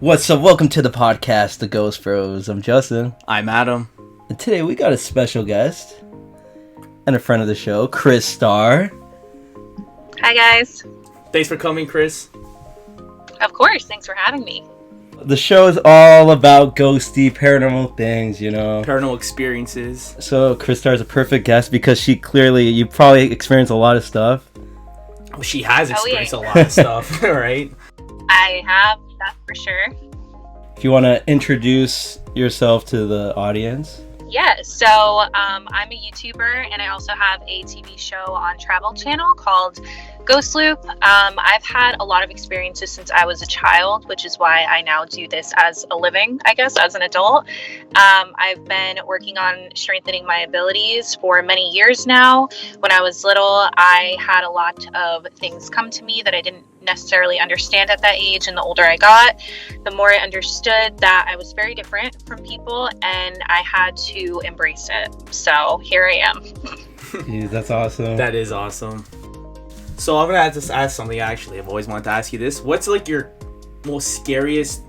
What's up? Welcome to the podcast, The Ghost Bros. I'm Justin. I'm Adam. And today we got a special guest and a friend of the show, Kris Star. Hi, guys. Thanks for coming, Kris. Of course. Thanks for having me. The show is all about ghosty, paranormal things, you know. Paranormal experiences. So Kris Star is a perfect guest because you probably experienced a lot of stuff. Well, she has experienced a lot of stuff, right? I have, that's for sure. If you want to introduce yourself to the audience. Yeah, so I'm a YouTuber, and I also have a TV show on Travel Channel called Ghost Loop. I've had a lot of experiences since I was a child, which is why I now do this as a living, I guess, as an adult. I've been working on strengthening my abilities for many years now. When I was little, I had a lot of things come to me that I didn't necessarily understand at that age, and the older I got, the more I understood that I was very different from people, and I had to embrace it. So here I am. Jeez, that's awesome. That is awesome. So I'm gonna just ask something. Actually, I've always wanted to ask you this. What's like your most scariest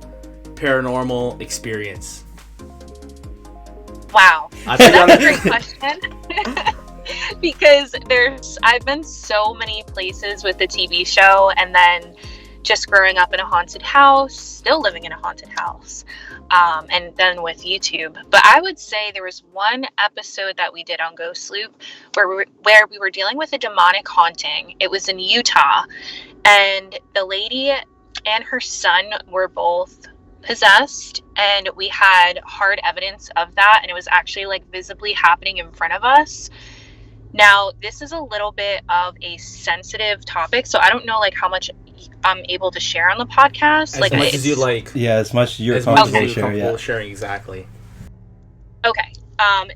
paranormal experience? Wow, that's a great question. Because I've been so many places with the TV show, and then just growing up in a haunted house, still living in a haunted house, and then with YouTube. But I would say there was one episode that we did on Ghost Loop where we were dealing with a demonic haunting. It was in Utah, and the lady and her son were both possessed, and we had hard evidence of that, and it was actually like visibly happening in front of us. Now, this is a little bit of a sensitive topic, so I don't know like how much I'm able to share on the podcast. As much as you like. Yeah, as much as you're comfortable sharing, exactly. Okay.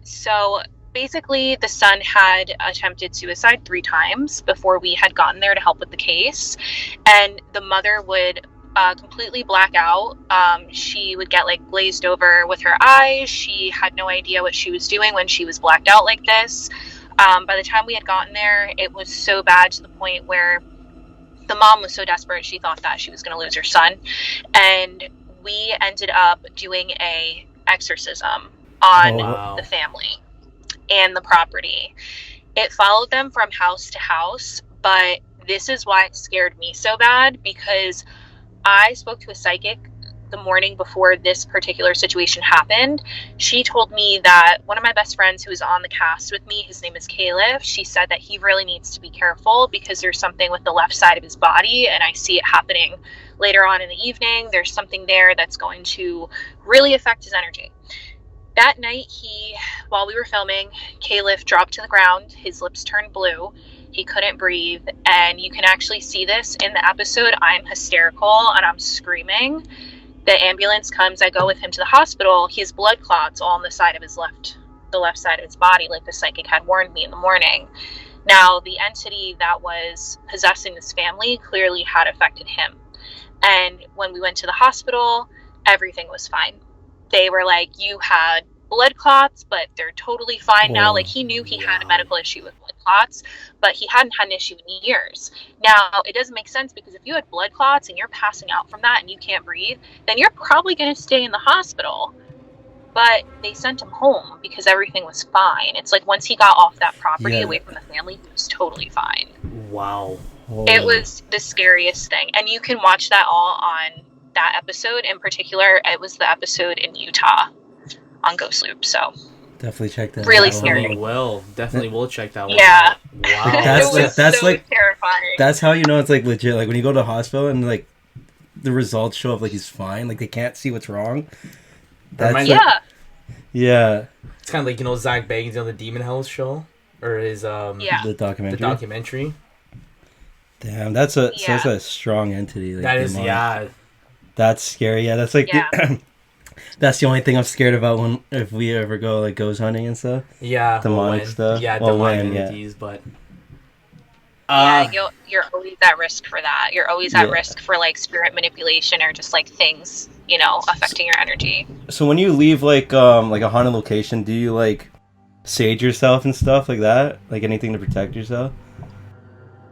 So basically, the son had attempted suicide 3 times before we had gotten there to help with the case, and the mother would completely black out. She would get like glazed over with her eyes. She had no idea what she was doing when she was blacked out like this. By the time we had gotten there, it was so bad to the point where the mom was so desperate she thought that she was going to lose her son. And we ended up doing a exorcism on the family and the property. It followed them from house to house, but this is why it scared me so bad, because I spoke to a psychic the morning before this particular situation happened. She told me that one of my best friends who was on the cast with me, his name is Caleb, she said that he really needs to be careful because there's something with the left side of his body, and I see it happening later on in the evening. There's something there that's going to really affect his energy. That night, while we were filming, Caleb dropped to the ground. His lips turned blue. He couldn't breathe, and you can actually see this in the episode. I'm hysterical and I'm screaming. The ambulance comes, I go with him to the hospital. He has blood clots all on the side of the left side of his body, like the psychic had warned me in the morning. Now, the entity that was possessing this family clearly had affected him. And when we went to the hospital, everything was fine. They were like, you had blood clots, but they're totally fine now. Like, he knew he had a medical issue with blood clots, but he hadn't had an issue in years. Now, it doesn't make sense, because if you had blood clots and you're passing out from that and you can't breathe, then you're probably going to stay in the hospital. But they sent him home because everything was fine. It's like once he got off that property away from the family, he was totally fine. Wow. It was the scariest thing. And you can watch that all on that episode. In particular, it was the episode in Utah on Ghost Loop, so definitely check that really out. Scary. Definitely will check that one yeah out. Wow. That's so like terrifying. That's how you know it's like legit. Like when you go to the hospital and like the results show up like he's fine, like they can't see what's wrong. That's yeah. It's kind of like, you know, Zach Bagans on the Demon House show, or his the documentary. Damn, that's a strong entity. Like, that is that's scary. Yeah, that's like that's the only thing I'm scared about if we ever go like ghost hunting and stuff. Yeah, demonic stuff. Yeah, demonic entities, but you're always at risk for that. You're always at risk for like spirit manipulation or just like things, you know, affecting your energy. So when you leave like a haunted location, do you like sage yourself and stuff like that? Like anything to protect yourself?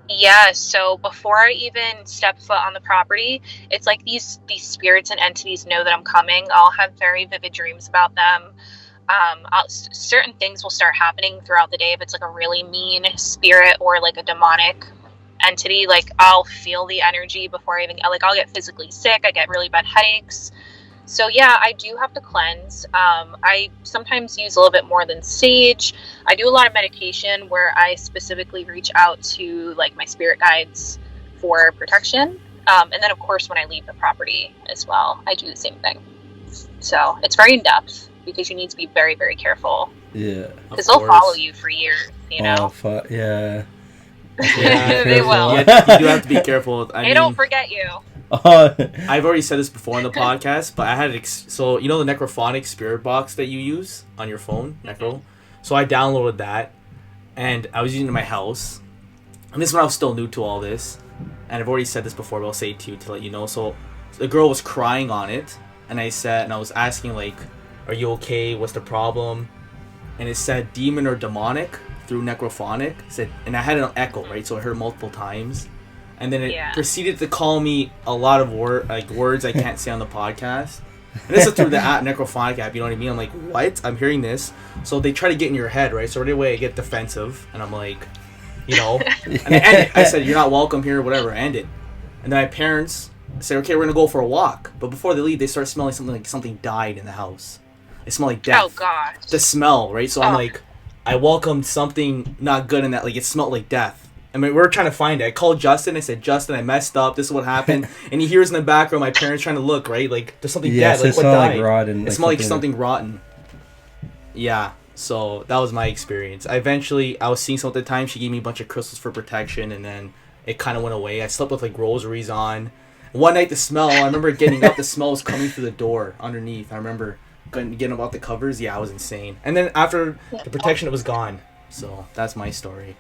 Yeah, so before I even step foot on the property, it's like these spirits and entities know that I'm coming. I'll have very vivid dreams about them. Certain things will start happening throughout the day. If it's like a really mean spirit or like a demonic entity, like I'll feel the energy before I even, like, I'll get physically sick. I get really bad headaches. So yeah, I do have to cleanse. I sometimes use a little bit more than sage. I do a lot of medication where I specifically reach out to like my spirit guides for protection. And then of course when I leave the property as well, I do the same thing. So it's very in depth because you need to be very, very careful. Yeah. Because they'll follow you for years, you know? Yeah. Yeah, they will. Yeah, you do have to be careful. They don't forget you. I've already said this before on the podcast, but I had so you know the necrophonic spirit box that you use on your phone, Necro. So I downloaded that, and I was using it in my house. And this is when I was still new to all this, and I've already said this before, but I'll say it to you to let you know. So the girl was crying on it, and I was asking like, "Are you okay? What's the problem?" And it said demon or demonic through necrophonic. It said, and I had an echo, right? So I heard multiple times. And then it proceeded to call me a lot of words I can't say on the podcast. And this is through the app, Necrophonic app, you know what I mean? I'm like, what? I'm hearing this. So they try to get in your head, right? So right away I get defensive, and I'm like, you know. And I end it. I said, you're not welcome here, whatever, end it. And then my parents say, okay, we're going to go for a walk. But before they leave, they start smelling something like something died in the house. They smell like death. Oh, gosh. The smell, right? So I'm like, I welcomed something not good in that. Like, it smelled like death. I mean, we were trying to find it. I called Justin. I said, Justin, I messed up. This is what happened. And he hears in the background my parents trying to look, right? Like, there's something dead. Like, what died? Like rotten, it smelled like something rotten. Yeah. So, that was my experience. I was seeing someone at the time. She gave me a bunch of crystals for protection. And then it kind of went away. I slept with, like, rosaries on. One night, the smell, I remember getting up. The smell was coming through the door underneath. I remember getting about the covers. Yeah, I was insane. And then after the protection, it was gone. So, that's my story.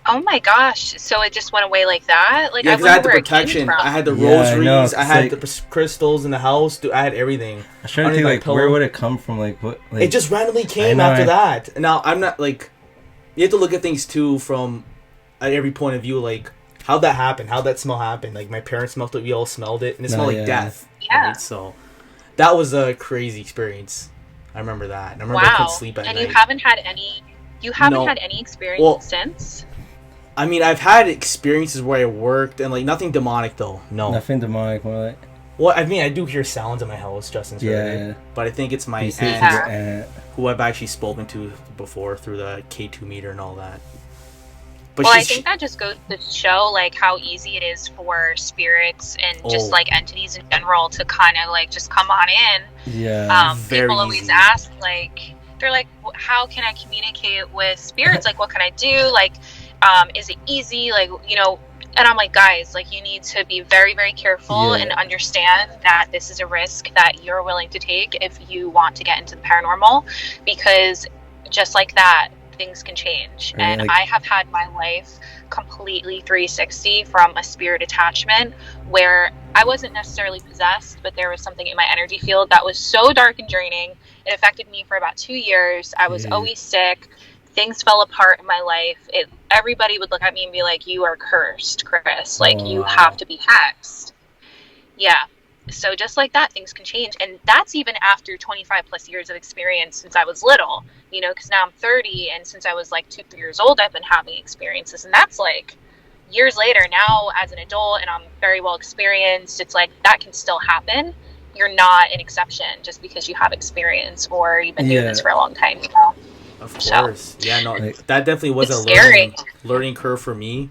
Oh my gosh! So it just went away like that? Like, yeah, because I had the protection. I had the rosaries. I had like, the crystals in the house. I had everything. I was trying to think, like, where would it come from? Like, what? Like, it just randomly came after that. Now, I'm not, like... You have to look at things, too, from... At every point of view, like... How'd that happen? How'd that smell happen? Like, my parents smelled it. We all smelled it. And it smelled like death. Yeah. Right? So, that was a crazy experience. I remember that. And I remember I couldn't sleep at night. And you haven't had any... You haven't had any experience since? I mean, I've had experiences where I worked, and, like, nothing demonic, though. No. Nothing demonic, more like... Well, I mean, I do hear sounds in my house, Justin's heard it. But I think it's my aunt, who I've actually spoken to before through the K2 meter and all that. But I think that just goes to show, like, how easy it is for spirits and just, like, entities in general to kind of, like, just come on in. Yeah. People always ask, like... They're like, how can I communicate with spirits? Like, what can I do? Like... is it easy? Like, you know, and I'm like, guys, like, you need to be very, very careful and understand that this is a risk that you're willing to take if you want to get into the paranormal, because just like that, things can change. And I have had my life completely 360 from a spirit attachment where I wasn't necessarily possessed, but there was something in my energy field that was so dark and draining. It affected me for about 2 years. I was always sick. Things fell apart in my life. Everybody would look at me and be like, you are cursed, Kris. Like, you have to be hexed. Yeah. So just like that, things can change. And that's even after 25 plus years of experience since I was little, you know, because now I'm 30. And since I was like 2-3 years old, I've been having experiences. And that's like years later now as an adult, and I'm very well experienced. It's like that can still happen. You're not an exception just because you have experience or you've been doing this for a long time, you know? Of course. Yeah, no, that definitely was a learning curve for me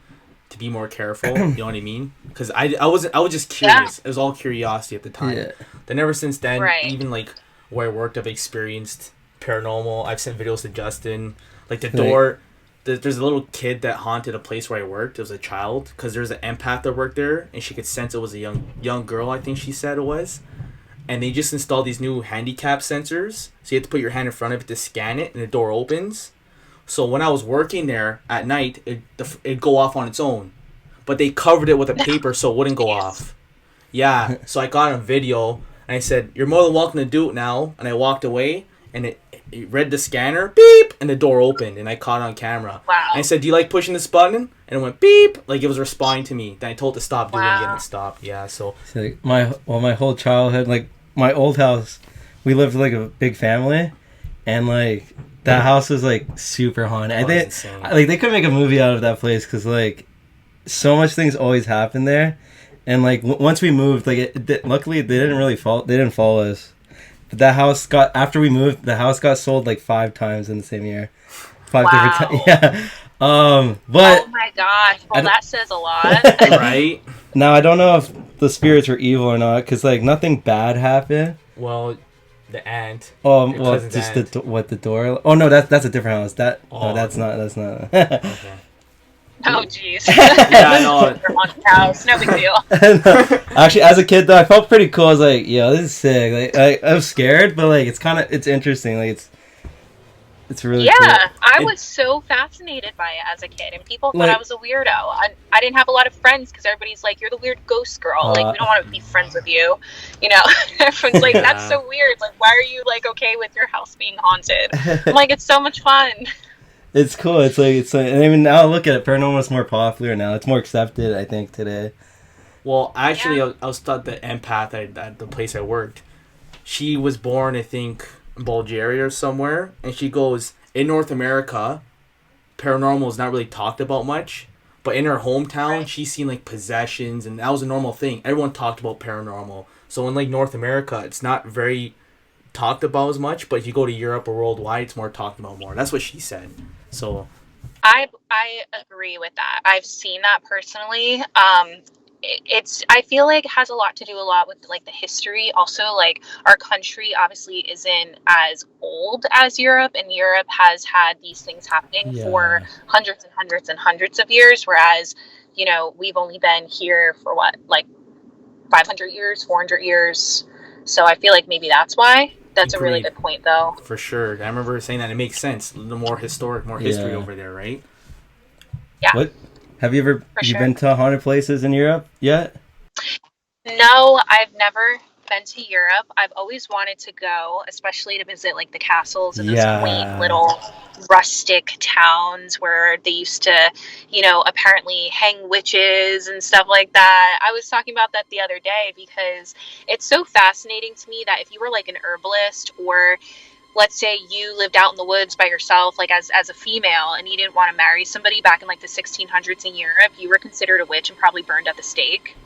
to be more careful. You know what I mean? Because I was just curious. It was all curiosity at the time. Yeah. Then ever since then, even like where I worked, I've experienced paranormal. I've sent videos to Justin. Like the door, there's a little kid that haunted a place where I worked. It was a child because there's an empath that worked there, and she could sense it was a young girl. I think she said it was. And they just installed these new handicap sensors. So you have to put your hand in front of it to scan it, and the door opens. So when I was working there at night, it'd go off on its own. But they covered it with a paper so it wouldn't go off. Yeah, so I got a video, and I said, you're more than welcome to do it now. And I walked away, and it read the scanner, beep, and the door opened, and I caught it on camera. Wow. And I said, "Do you like pushing this button?" And it went beep, like it was responding to me. Then I told it to stop doing it, and it stopped. Yeah, so like my whole childhood, like my old house, we lived like a big family, and like that house was like super haunted. I think like they could make a movie out of that place because like so much things always happen there, and like once we moved, like luckily they didn't follow us. But that house after we moved, the house got sold like 5 times in the same year. 5 different times. Yeah. But oh my gosh, well that says a lot. Right? Now I don't know if the spirits were evil or not, because like nothing bad happened. Well, the aunt. Oh, well, just the door. Oh no, that's a different house. That's not. Okay. Oh jeez. Yeah, I know. House, no big deal. Actually, as a kid though, I felt pretty cool. I was like, "Yo, this is sick." Like, I was scared, but like, it's interesting. Like, it's really cool. I was so fascinated by it as a kid, and people thought I was a weirdo. I didn't have a lot of friends because everybody's like, "You're the weird ghost girl. Like, we don't want to be friends with you." You know, everyone's like, "That's so weird. Like, why are you like okay with your house being haunted?" I'm like, "It's so much fun." It's cool. It's like, and I mean, now look at it. Paranormal is more popular now. It's more accepted, I think, today. Well, actually, I was taught the empath at the place I worked. She was born, I think, in Bulgaria or somewhere, and she goes, in North America, paranormal is not really talked about much, but in her hometown, she's seen like possessions, and that was a normal thing. Everyone talked about paranormal. So in like North America, it's not very talked about as much, but if you go to Europe or worldwide, it's more talked about more. That's what she said. So I agree with that. I've seen that personally. I feel like it has a lot with like the history. Also, like our country obviously isn't as old as Europe, and Europe has had these things happening for hundreds and hundreds and hundreds of years, whereas, you know, we've only been here for what, like 500 years, 400 years. So I feel like maybe that's why. That's a really good point, though. For sure. I remember saying that. It makes sense. The more history over there, right? Yeah. What? Have you ever been to haunted places in Europe yet? No, I've never been to Europe. I've always wanted to go, especially to visit like the castles and those quaint little rustic towns where they used to, you know, apparently hang witches and stuff like that. I was talking about that the other day because it's so fascinating to me that if you were like an herbalist, or let's say you lived out in the woods by yourself, like as a female, and you didn't want to marry somebody back in like the 1600s in Europe, you were considered a witch and probably burned at the stake,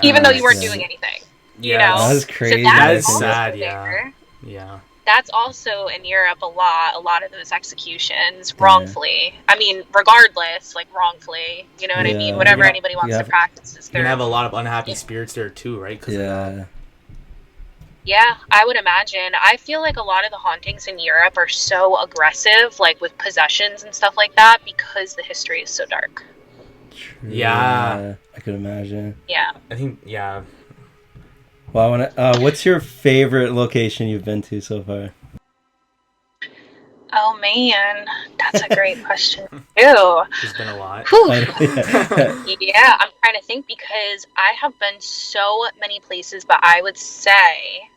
even though you weren't doing anything. You know, that was crazy. So that is sad. Yeah. That's also in Europe a lot of those executions wrongfully. I mean, regardless, like wrongfully. You know what I mean? Whatever anybody wants to practice is their. You can have a lot of unhappy spirits there too, right? Yeah, I would imagine. I feel like a lot of the hauntings in Europe are so aggressive, like with possessions and stuff like that, because the history is so dark. True. Yeah, I could imagine. Yeah. I think, Well, I want to. What's your favorite location you've been to so far? Oh man, that's a great question too. There's been a lot. Yeah, I'm trying to think because I have been so many places, but I would say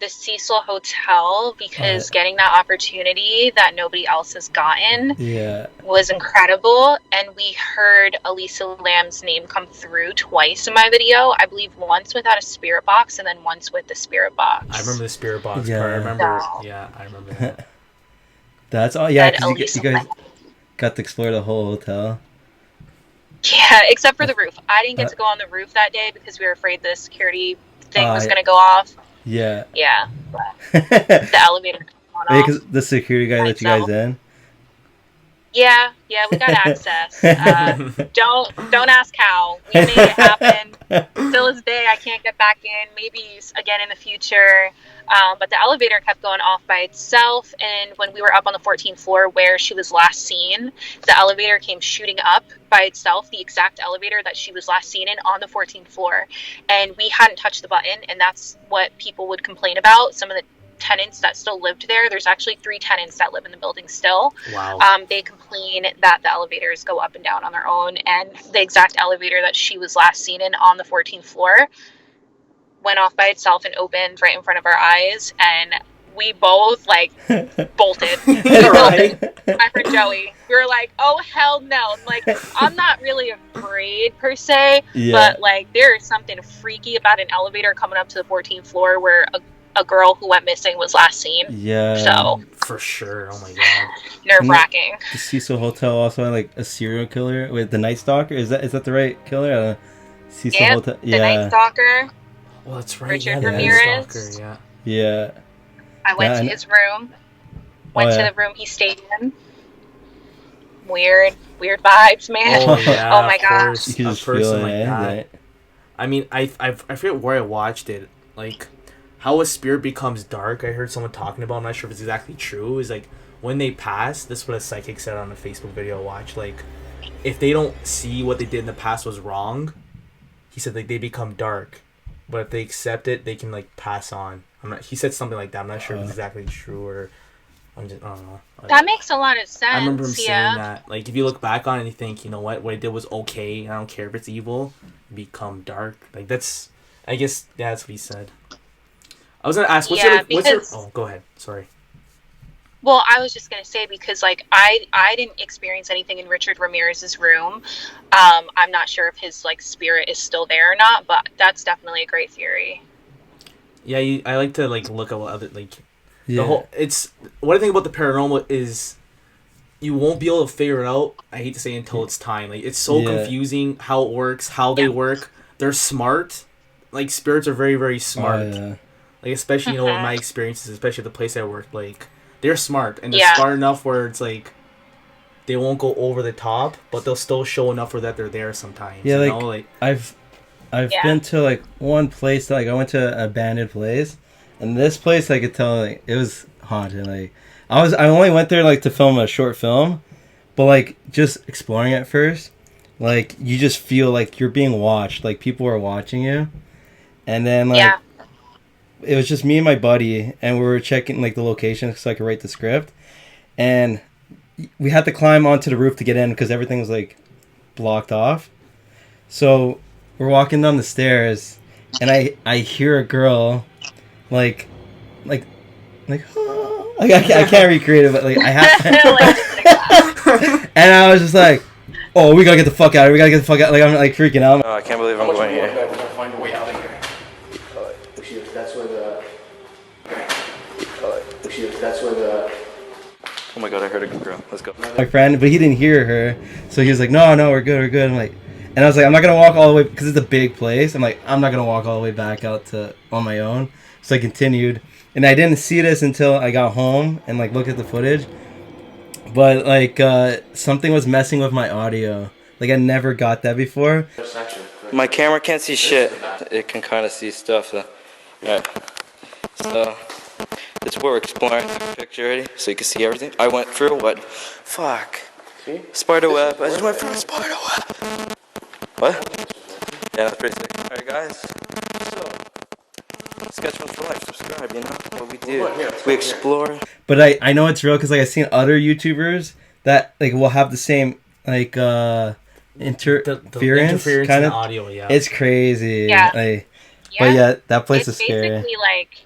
the Cecil Hotel, because getting that opportunity that nobody else has gotten was incredible. And we heard Elisa Lam's name come through twice in my video. I believe once without a spirit box and then once with the spirit box. I remember the spirit box part. I remember that. That's all. Yeah, because you guys got to explore the whole hotel. Yeah, except for the roof. I didn't get to go on the roof that day because we were afraid the security thing was going to go off. Yeah. Yeah. But the elevator went off. Because the security guy let you guys in? Yeah, we got access. Don't ask how. We made it happen. Till this day, I can't get back in. Maybe again in the future. But the elevator kept going off by itself. And when we were up on the 14th floor where she was last seen, the elevator came shooting up by itself, the exact elevator that she was last seen in on the 14th floor. And we hadn't touched the button. And that's what people would complain about. Some of the tenants that still lived there. There's actually 3 tenants that live in the building still. Wow. They complain that the elevators go up and down on their own, and the exact elevator that she was last seen in on the 14th floor went off by itself and opened right in front of our eyes, and we both like bolted. Right. My friend Joey, we were like, "Oh hell no!" Like, I'm not really afraid per se, but like there is something freaky about an elevator coming up to the 14th floor where a girl who went missing was last seen. Yeah. So for sure. Oh my god. nerve-wracking. The Cecil Hotel also had like a serial killer with the Night Stalker. Is that the right killer? Cecil Hotel. The Night Stalker. Well, that's right. Richard yeah, Ramirez. Stalker, yeah. Yeah. I went to his room. Went to the room he stayed in. Weird vibes, man. Oh, yeah, oh my gosh. You can A just person feel like it, that. right? I mean, I forget where I watched it. Like, how a spirit becomes dark. I heard someone talking about. I'm not sure if it's exactly true. Is like when they pass. This is what a psychic said on a Facebook video I watched. Like, if they don't see what they did in the past was wrong, he said like they become dark. But if they accept it, they can like pass on. He said something like that. I'm not sure if it's exactly true or. I don't know. That makes a lot of sense. I remember him saying that. Like, if you look back on it and you think, you know what I did was okay. I don't care if it's evil. Become dark. Like, that's. I guess that's what he said. I was gonna ask, what's your? Oh, go ahead. Sorry. Well, I was just gonna say because like I didn't experience anything in Richard Ramirez's room. I'm not sure if his like spirit is still there or not, but that's definitely a great theory. Yeah, I like to like look at what other like. Yeah. The whole what I think about the paranormal is you won't be able to figure it out. I hate to say until it's time. Like it's so confusing how it works, how they work. They're smart. Like spirits are very, very smart. Oh, yeah. Like especially in my experiences, especially at the place I worked, like they're smart and they're smart enough where it's like they won't go over the top, but they'll still show enough for that they're there sometimes. Yeah, you know? Like I've been to like one place that, like I went to an abandoned place. And this place, I could tell, like, it was haunted. Like, I only went there, like, to film a short film. But, like, just exploring it first, like, you just feel like you're being watched. Like, people are watching you. And then, like, it was just me and my buddy. And we were checking, like, the location so I could write the script. And we had to climb onto the roof to get in because everything was, like, blocked off. So, we're walking down the stairs. And I hear a girl... Like, I can't recreate it, but like I have. And I was just like, "Oh, we gotta get the fuck out! We gotta get the fuck out!" Like I'm like freaking out. Oh, I can't believe I'm going here. Find a way out of here. That's where the. Oh my god! I heard a good girl. Let's go. My friend, but he didn't hear her, so he was like, "No, we're good." I'm like, and I was like, "I'm not gonna walk all the way because it's a big place." I'm like, "I'm not gonna walk all the way back out to on my own." So I continued, and I didn't see this until I got home and like looked at the footage. But like something was messing with my audio. Like I never got that before. My camera can't see shit. It can kind of see stuff. Alright. So it's where we're exploring the picture already, so you can see everything. I went through what? Fuck. Spider web. I just went through a spider web. What? Yeah, that's pretty sick. Alright, guys. So. Sketch Ones for Life, subscribe, you know what we do. We explore. But I know it's real because like I've seen other YouTubers that like will have the same like interference kind of audio. Yeah, it's crazy. Yeah. But yeah, that place is scary. It's basically like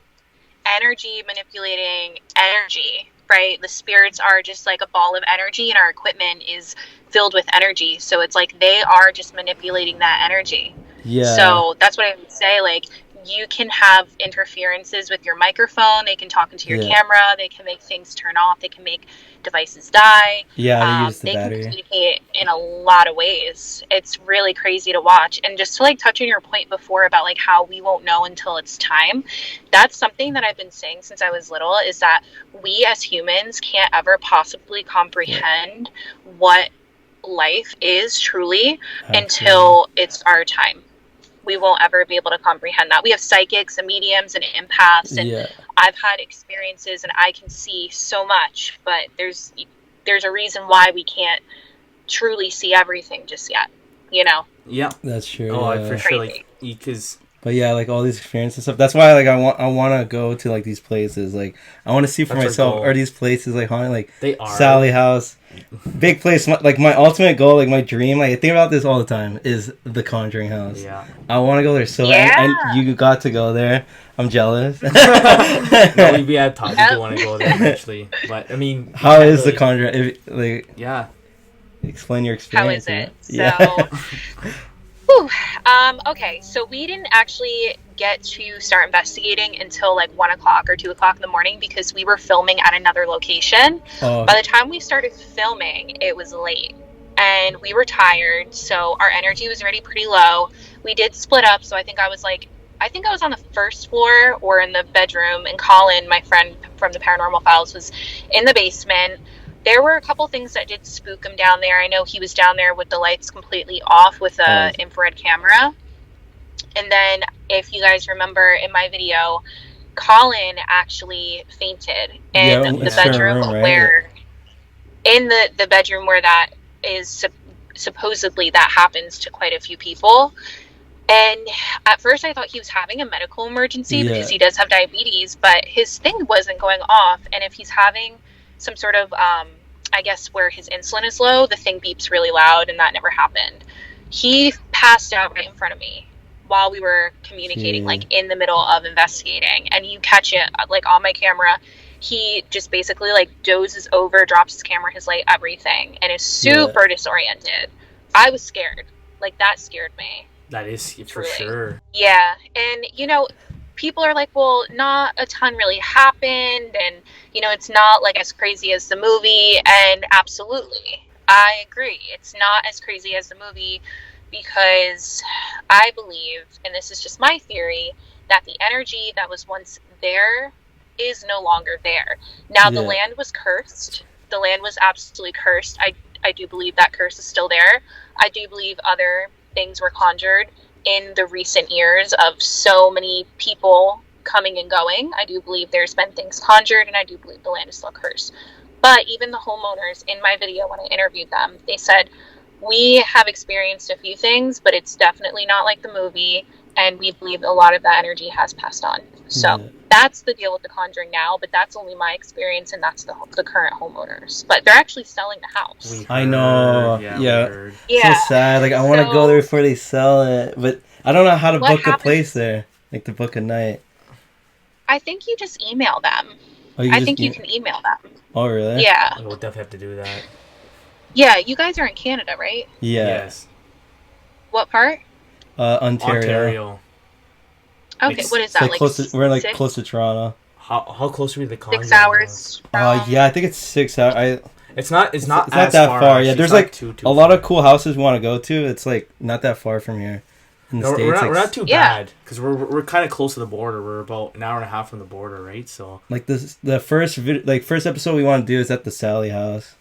energy manipulating energy, right? The spirits are just like a ball of energy, and our equipment is filled with energy. So it's like they are just manipulating that energy. Yeah. So that's what I would say. Like, you can have interferences with your microphone. They can talk into your camera. They can make things turn off. They can make devices die. Yeah, they use the they battery. can communicate in a lot of ways. It's really crazy to watch. And just to like touch on your point before about like how we won't know until it's time, that's something that I've been saying since I was little, is that we as humans can't ever possibly comprehend what life is truly until it's our time. We won't ever be able to comprehend that. We have psychics and mediums and empaths, and I've had experiences and I can see so much, but there's a reason why we can't truly see everything just yet, you know? Yeah. That's true. Oh, yeah. for sure. Like, because But yeah, like all these experiences and stuff. That's why like I want to go to like these places. Like I want to see for myself. Are these places like haunted? Like they are. Sally House, big place. Like my ultimate goal, like my dream. Like I think about this all the time. Is the Conjuring house. Yeah. I want to go there so Yeah. you got to go there. I'm jealous. No, we had talked. We do want to go there eventually, but I mean, how is the Conjuring? Yeah. Explain your How experience. is it? Yeah. So, whew, okay, so we didn't actually get to start investigating until like 1 o'clock or 2 o'clock in the morning because we were filming at another location. Oh. By the time we started filming, it was late and we were tired, so our energy was already pretty low. We did split up, so I think I was on the first floor or in the bedroom, and Colin, my friend from the Paranormal Files, was in the basement. There were a couple things that did spook him down there. I know he was down there with the lights completely off with a infrared camera. And then, if you guys remember in my video, Colin actually fainted in the bedroom right? where, in the bedroom where that is supposedly that happens to quite a few people. And at first I thought he was having a medical emergency because he does have diabetes, but his thing wasn't going off. And if he's having some sort of, I guess where his insulin is low, the thing beeps really loud, and that never happened. He passed out right in front of me while we were communicating, like in the middle of investigating. And you catch it like on my camera. He just basically like dozes over, drops his camera, his light, everything, and is super disoriented. I was scared. Like that scared me. That is for sure. Yeah, and people are like, well, not a ton really happened, and it's not like as crazy as the movie. And absolutely, I agree, it's not as crazy as the movie, because I believe, and this is just my theory, that the energy that was once there is no longer there. Now the land was cursed. The land was absolutely cursed. I do believe that curse is still there. I do believe other things were conjured in the recent years of so many people coming and going. I do believe there's been things conjured, and I do believe the land is still cursed. But even the homeowners in my video, when I interviewed them, they said, we have experienced a few things, but it's definitely not like the movie, and we believe a lot of that energy has passed on. So that's the deal with the Conjuring now, but that's only my experience, and that's the current homeowners. But they're actually selling the house. I know. Yeah. So sad. Like I want to go there before they sell it, but I don't know how to book a place there. Like to book a night. I think you just email them. Oh, I think you can email them. Oh, really? Yeah. We'll definitely have to do that. Yeah, you guys are in Canada, right? Yeah. Yes. What part? Ontario. Okay, what is that? Like we're close to Toronto. How close are we to the Conjuring? 6 hours. Yeah, I think it's 6 hours. It's not that far. Yeah, there's like too a lot of cool houses we want to go to. It's like not that far from here. In the States, we're not too bad because we're kind of close to the border. We're about an hour and a half from the border, right? So like the first episode we want to do is at the Sally House.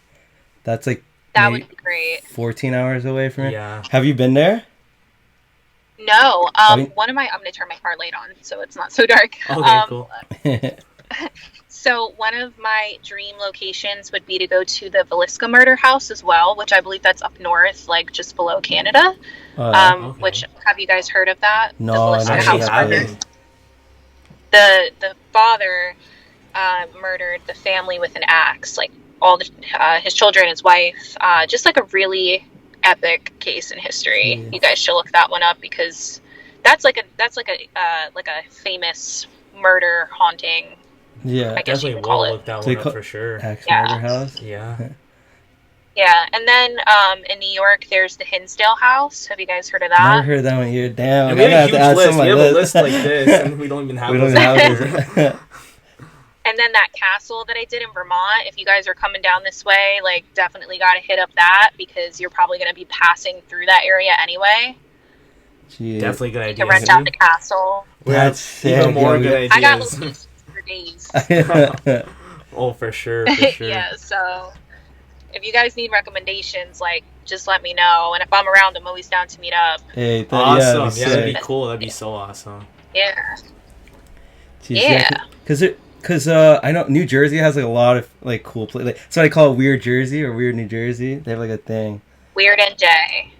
That's like that would be great. 14 hours away from here. Yeah. Have you been there? No. I'm gonna turn my car light on so it's not so dark. Okay, cool. So one of my dream locations would be to go to the Villisca murder house as well, which I believe that's up north, like just below Canada. Okay. Which, have you guys heard of that? No, the Villisca house murder. The father murdered the family with an axe, like all his children, his wife. Just like a really epic case in history. You guys should look that one up because that's like a famous murder haunting. Yeah, I guess definitely you can call will it. look that one up for sure. Murder house. Yeah. Yeah, and then in New York, there's the Hinsdale House. Have you guys heard of that? Never heard that one. You're down. And we have a huge list. We have a list like this, and we don't even have it. And then that castle that I did in Vermont, if you guys are coming down this way, like definitely got to hit up that because you're probably going to be passing through that area anyway. Jeez. Definitely good idea. You can rent out the castle. That's even more good ideas. I got locations for days. Oh, for sure. Yeah, so if you guys need recommendations, like just let me know. And if I'm around, I'm always down to meet up. Hey, awesome. Yeah, that'd be cool. That'd be so awesome. Yeah. Jeez, yeah. Because I know New Jersey has like a lot of like cool places. Like, so I call it Weird Jersey or Weird New Jersey. They have like a thing. Weird NJ.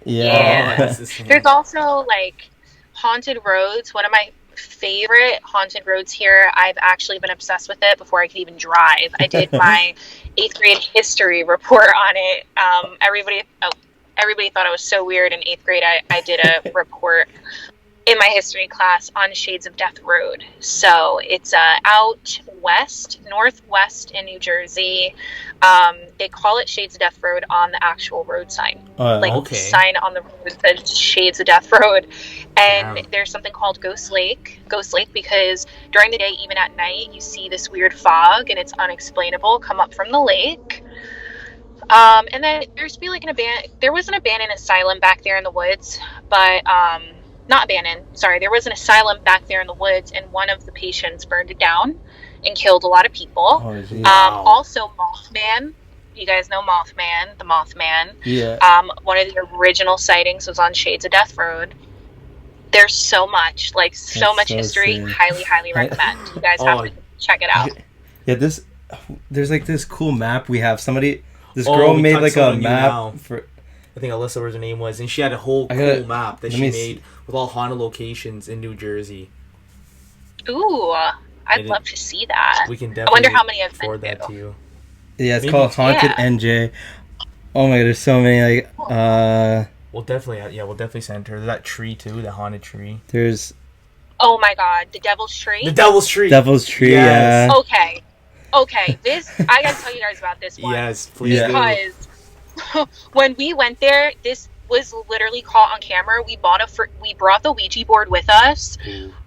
Yeah. There's also like haunted roads, one of my favorite haunted roads here. I've actually been obsessed with it before I could even drive. I did my 8th grade history report on it. Everybody thought I was so weird in 8th grade. I did a report in my history class on Shades of Death Road. So it's out west, northwest in New Jersey. They call it Shades of Death Road on the actual road sign. The sign on the road says Shades of Death Road. And there's something called Ghost Lake because during the day, even at night, you see this weird fog and it's unexplainable come up from the lake. And then there used to be like there was an abandoned asylum back there in the woods, but not abandoned, sorry, there was an asylum back there in the woods, and one of the patients burned it down and killed a lot of people. Also Mothman, you guys know Mothman, the Mothman. Yeah. One of the original sightings was on Shades of Death Road. There's so much, so much history. Sick. Highly recommend. You guys have to check it out. Yeah, there's like this cool map we have. This girl made like a map for... I think Alyssa, what her name was, and she had a whole cool map that she made with all haunted locations in New Jersey. Ooh, I'd love to see that. We can definitely. I wonder how many I've forward that to you. Yeah, it's called Haunted NJ. Oh my god, there's so many. We'll definitely send her. There's that tree too, the haunted tree. There's. Oh my god, the Devil's Tree. The Devil's Tree. Devil's Tree. Yes. Yeah. Okay. This I gotta tell you guys about this one. Yes, please. Because when we went there, this was literally caught on camera. We brought the Ouija board with us.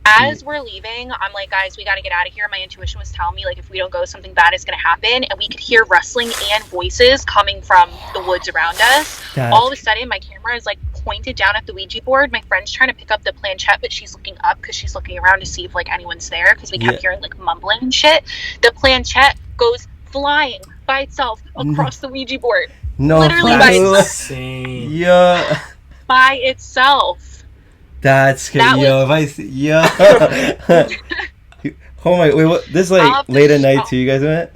As we're leaving, I'm like, guys, we got to get out of here. My intuition was telling me, like, if we don't go, something bad is going to happen. And we could hear rustling and voices coming from the woods around us. All of a sudden, my camera is, like, pointed down at the Ouija board. My friend's trying to pick up the planchette, but she's looking up because she's looking around to see if, like, anyone's there, because we kept hearing, like, mumbling and shit. The planchette goes flying by itself across the Ouija board. No, literally by itself. Yeah. By itself. That's scary. Oh my, wait, what? This is like late at night too, you guys went?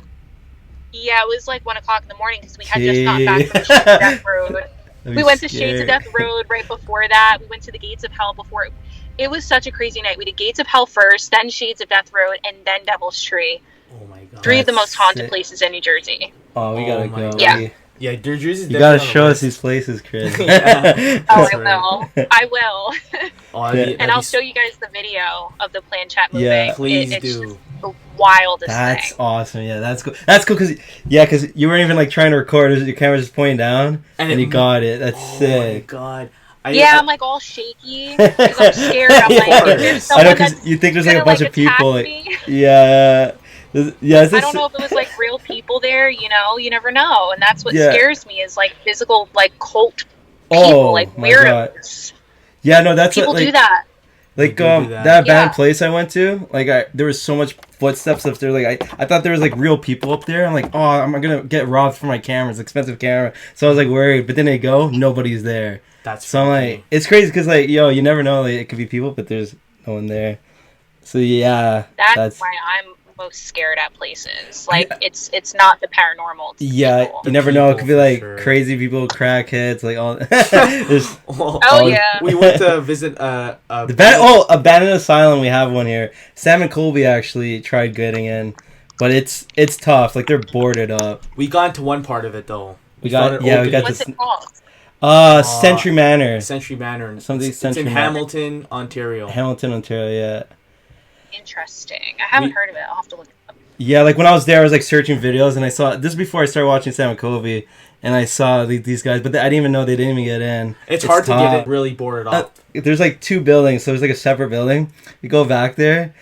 Yeah, it was like 1 o'clock in the morning because we had just gotten back from Shades of Death Road. We went to Shades of Death Road right before that. We went to the Gates of Hell before. It was such a crazy night. We did Gates of Hell first, then Shades of Death Road, and then Devil's Tree. Oh my god. 3 of the most haunted places in New Jersey. Oh, we gotta go. Yeah. Yeah, New Jersey's. You gotta show us these places, Chris. I will. And I'll show you guys the video of the planchette moving. Yeah, please it's do. Just the wildest That's thing. awesome. Yeah, that's cool. That's cool because you weren't even like trying to record. Your camera just pointing down, and you got it. That's sick. Oh my god. I'm like all shaky because I'm scared. I'm like, there's someone that's you think there's like a bunch of people. Me. Yeah. Yeah, I don't know if it was like real people there, you never know. And that's what scares me is like physical, like cult people, like weirdos. Yeah, no, that's people what, like, do that. Like, that abandoned place I went to, like, there was so much footsteps up there. Like, I thought there was like real people up there. I'm like, oh, I'm gonna get robbed for my camera. It's an expensive camera. So I was like worried. But then I go, nobody's there. So I'm like, it's crazy because like, you never know. Like, it could be people, but there's no one there. So yeah, that's why I'm most scared at places. Like, it's not the paranormal. It's people. You never know. It could be like crazy people, crackheads, like all. Yeah. We went to visit abandoned asylum. We have one here. Sam and Colby actually tried getting in, but it's tough. Like, they're boarded up. We got into one part of it though. We got What's it called? Century Manor. Century Manor. It's in Hamilton, Ontario. Yeah. Interesting. I haven't heard of it. I'll have to look it up. Yeah, like when I was there, I was like searching videos, and I saw this before I started watching Sam and Colby, and I saw these guys, but I didn't even know they didn't even get in. It's hard to get it really boarded up. There's like 2 buildings, so there's like a separate building. You go back there,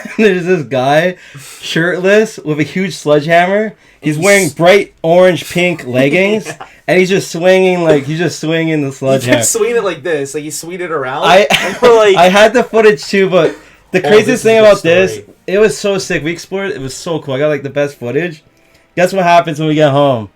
and there's this guy, shirtless, with a huge sledgehammer. He's wearing bright orange pink leggings, and he's just swinging the sledgehammer. He's swinging it like this, like he's swinging it around. I had the footage too, but the craziest thing about this, it was so sick. We explored it. It was so cool. I got like the best footage. Guess what happens when we get home?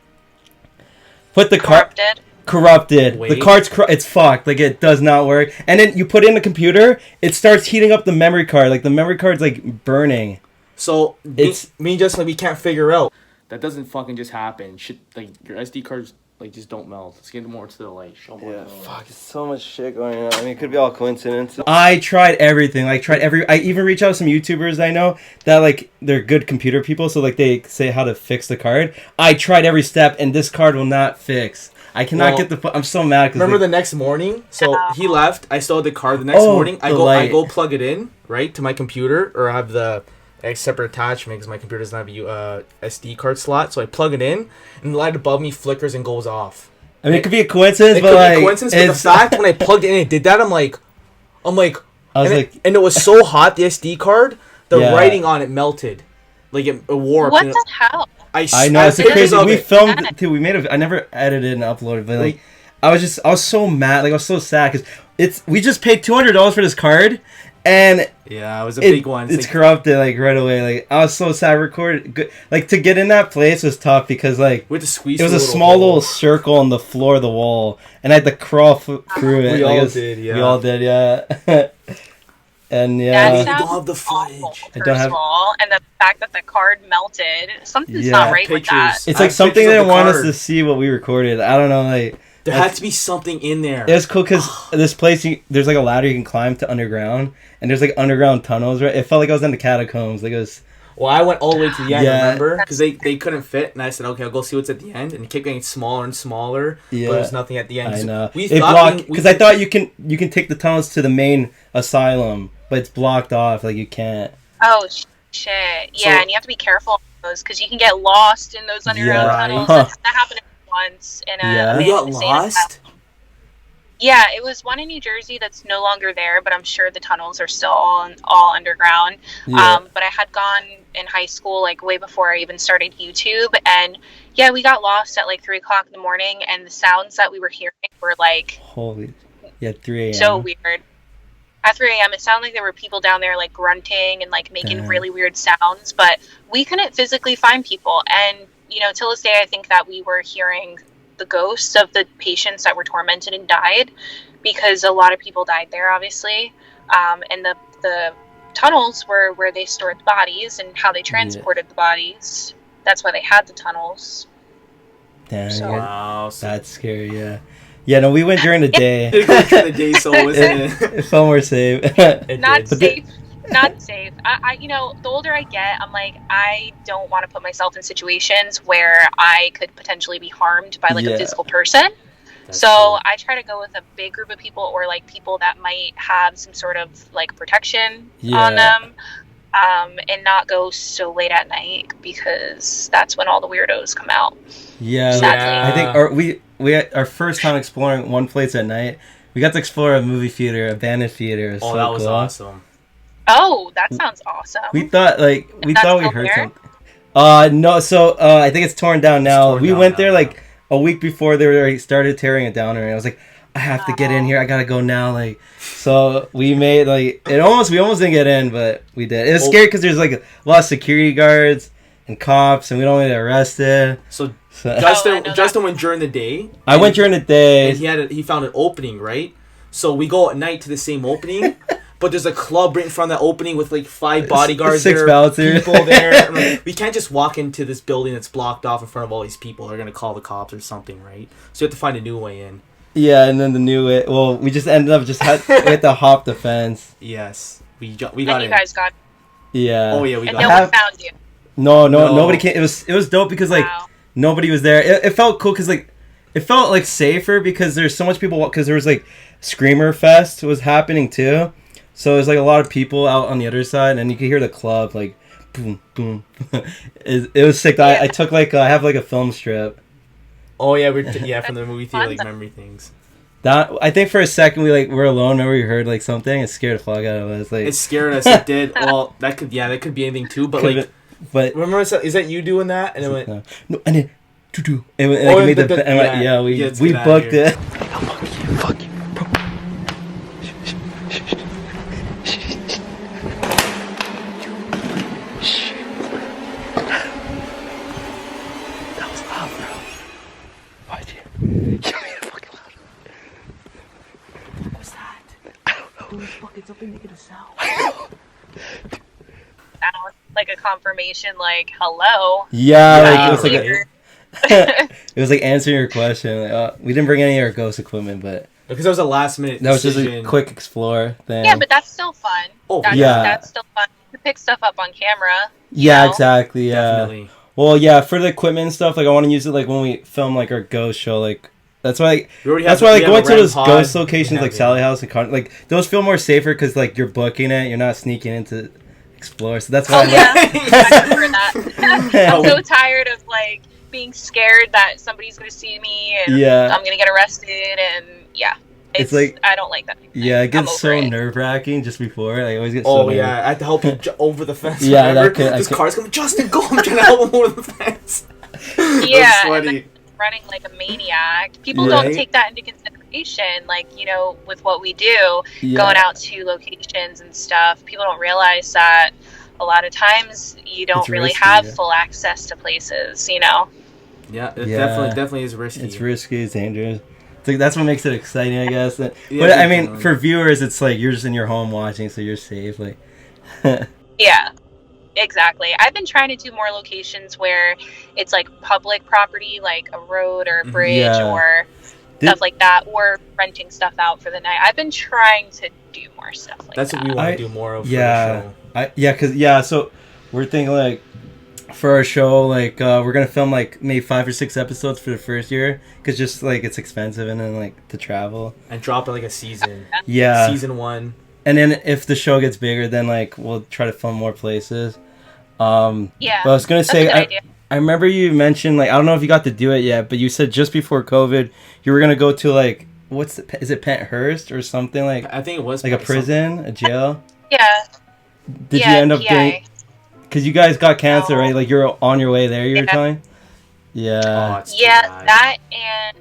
Put the corrupted. Wait. The card's it's fucked. Like, it does not work. And then you put it in the computer, it starts heating up the memory card. Like, the memory card's like burning. So me and Justin, we can't figure out. That doesn't fucking just happen. Shit, like, your SD card's like just don't melt. Let's get more to the light. Show more. Yeah, fuck, it's so much shit going on. I mean, it could be all coincidence. I tried everything. Like, I even reached out to some YouTubers I know that, like, they're good computer people, so, like, they say how to fix the card. I tried every step, and this card will not fix. I cannot get the... I'm so mad. Remember the next morning? So, he left. I still had the card the next morning. I go plug it in, right, to my computer, or I have the... a separate attachment because my computer doesn't have a SD card slot, so I plug it in, and the light above me flickers and goes off. I mean, it could be a coincidence, but the fact when I plugged it in, it did that. I'm like, and it was so hot. The SD card, the writing on it melted, like it warped. What the hell? I know, it's crazy. We filmed it too. We made it. I never edited and uploaded, but like, I was so mad. Like, I was so sad because we just paid $200 for this card. And yeah, it was a big one. It's corrupted like right away. Like, I was so sad. Recorded like to get in that place was tough because like we had to squeeze. It was a small little circle on the floor of the wall, and I had to crawl through it. We all did, yeah. We all did, yeah. And yeah, you don't have the footage. First of all, and the fact that the card melted, something's not right with that. It's like something they didn't want us to see what we recorded. I don't know, like. There had to be something in there. It was cool because this place, there's like a ladder you can climb to underground, and there's like underground tunnels. Right, it felt like I was in the catacombs. Like it was. Well, I went all the way to the end. Remember, because they couldn't fit, and I said, okay, I'll go see what's at the end, and it kept getting smaller and smaller. Yeah, but there's nothing at the end. I know. Because I thought you can take the tunnels to the main asylum, but it's blocked off. Like you can't. Oh shit! Yeah, and you have to be careful on those because you can get lost in those underground tunnels. That happened once in a we got lost. Yeah, it was one in New Jersey that's no longer there, but I'm sure the tunnels are still all underground. Yeah. But I had gone in high school, like way before I even started YouTube, and yeah, we got lost at like 3:00 in the morning, and the sounds that we were hearing were like 3 a.m. So weird. At 3 a.m., it sounded like there were people down there like grunting and like making really weird sounds, but we couldn't physically find people. And you know, till this day, I think that we were hearing the ghosts of the patients that were tormented and died, because a lot of people died there, obviously. And the tunnels were where they stored the bodies and how they transported the bodies. That's why they had the tunnels. Damn, wow, that's scary. Yeah. Yeah, no, we went during the day. During the day, so wasn't it? It felt more safe. Not safe. Not safe. I, you know, the older I get, I'm like, I don't want to put myself in situations where I could potentially be harmed by like a physical person. So I try to go with a big group of people, or like people that might have some sort of like protection on them, and not go so late at night, because that's when all the weirdos come out. Yeah, I think our first time exploring one place at night, we got to explore a movie theater, abandoned theater. Oh, that was awesome. Oh, that sounds awesome. We thought we heard something. No, so I think it's torn down now. We went there like a week before they already started tearing it down, and I was like, I have to get in here. I gotta go now. Like, so we made we almost didn't get in, but we did. It was scary because there's like a lot of security guards and cops, and we don't get arrested. So Justin went during the day. I went during the day. And he found an opening, right? So we go at night to the same opening. But there's a club right in front of that opening with like 5 bodyguards 6 bouncers. People there. Like, we can't just walk into this building that's blocked off in front of all these people. They're going to call the cops or something, right? So you have to find a new way in. Yeah, and then the new way. Well, we just ended up we had to hop the fence. Yes. We got in. And you guys got. Yeah. Oh, yeah, we got in. And no one found you. No, nobody came. It was dope because like nobody was there. It felt cool because like it felt like safer because there's so much people, because there was like Screamer Fest was happening too. So there's like a lot of people out on the other side, and you could hear the club like boom, boom. It was sick. Yeah. I took I have like a film strip. Oh yeah, from the movie theater, like memory things. That I think for a second we're alone. Remember we heard like something. It scared the fuck out of us. Like it scared us. It did. Well, that could be anything too. But but remember, is that you doing that? And it went no, and then doo. We booked it. Fuck you. Something making a sound. Like a confirmation, like hello. Yeah, it was like It was like answering your question. Like, we didn't bring any of our ghost equipment, but Because that was a last minute that was decision. just a quick explore thing. Yeah, but that's still fun. Oh, That's still fun. You pick stuff up on camera. Yeah, exactly. Yeah. Definitely. Well, yeah, for the equipment and stuff, like I want to use it like when we film like our ghost show, like that's why going to those ghost locations like Sally House and like those feel more safer because like you're booking it, you're not sneaking into explore. So that's why. I prefer that. I'm so tired of like being scared that somebody's going to see me and I'm going to get arrested and it's like I don't like that. Yeah, it gets so nerve wracking just before. I always get I had to help you over the fence. This car's coming. Justin, go! I'm trying to help him over the fence. Yeah, and running like a maniac. People don't take that into consideration. Like with what we do, going out to locations and stuff, people don't realize that a lot of times you don't really have full access to places. Yeah, it definitely is risky. It's risky. It's dangerous. Like, that's what makes it exciting, I guess. But I mean, for viewers, it's like you're just in your home watching, so you're safe. Like, yeah, exactly. I've been trying to do more locations where it's like public property, like a road or a bridge or stuff like that, or renting stuff out for the night. I've been trying to do more stuff like that. That's what we want to do more of. For the show. So we're thinking like. For our show, like we're gonna film like maybe 5 or 6 episodes for the first year, because just like it's expensive, and then like to travel and drop it like a season. Yeah, season 1. And then if the show gets bigger, then like we'll try to film more places. But I was gonna say, I remember you mentioned like I don't know if you got to do it yet, but you said just before COVID you were gonna go to like is it Penthurst or something like? I think it was like a prison, a jail. Yeah. Did you end up doing? Because you guys got cancer, right? Like you're on your way there. You were telling. Yeah. That and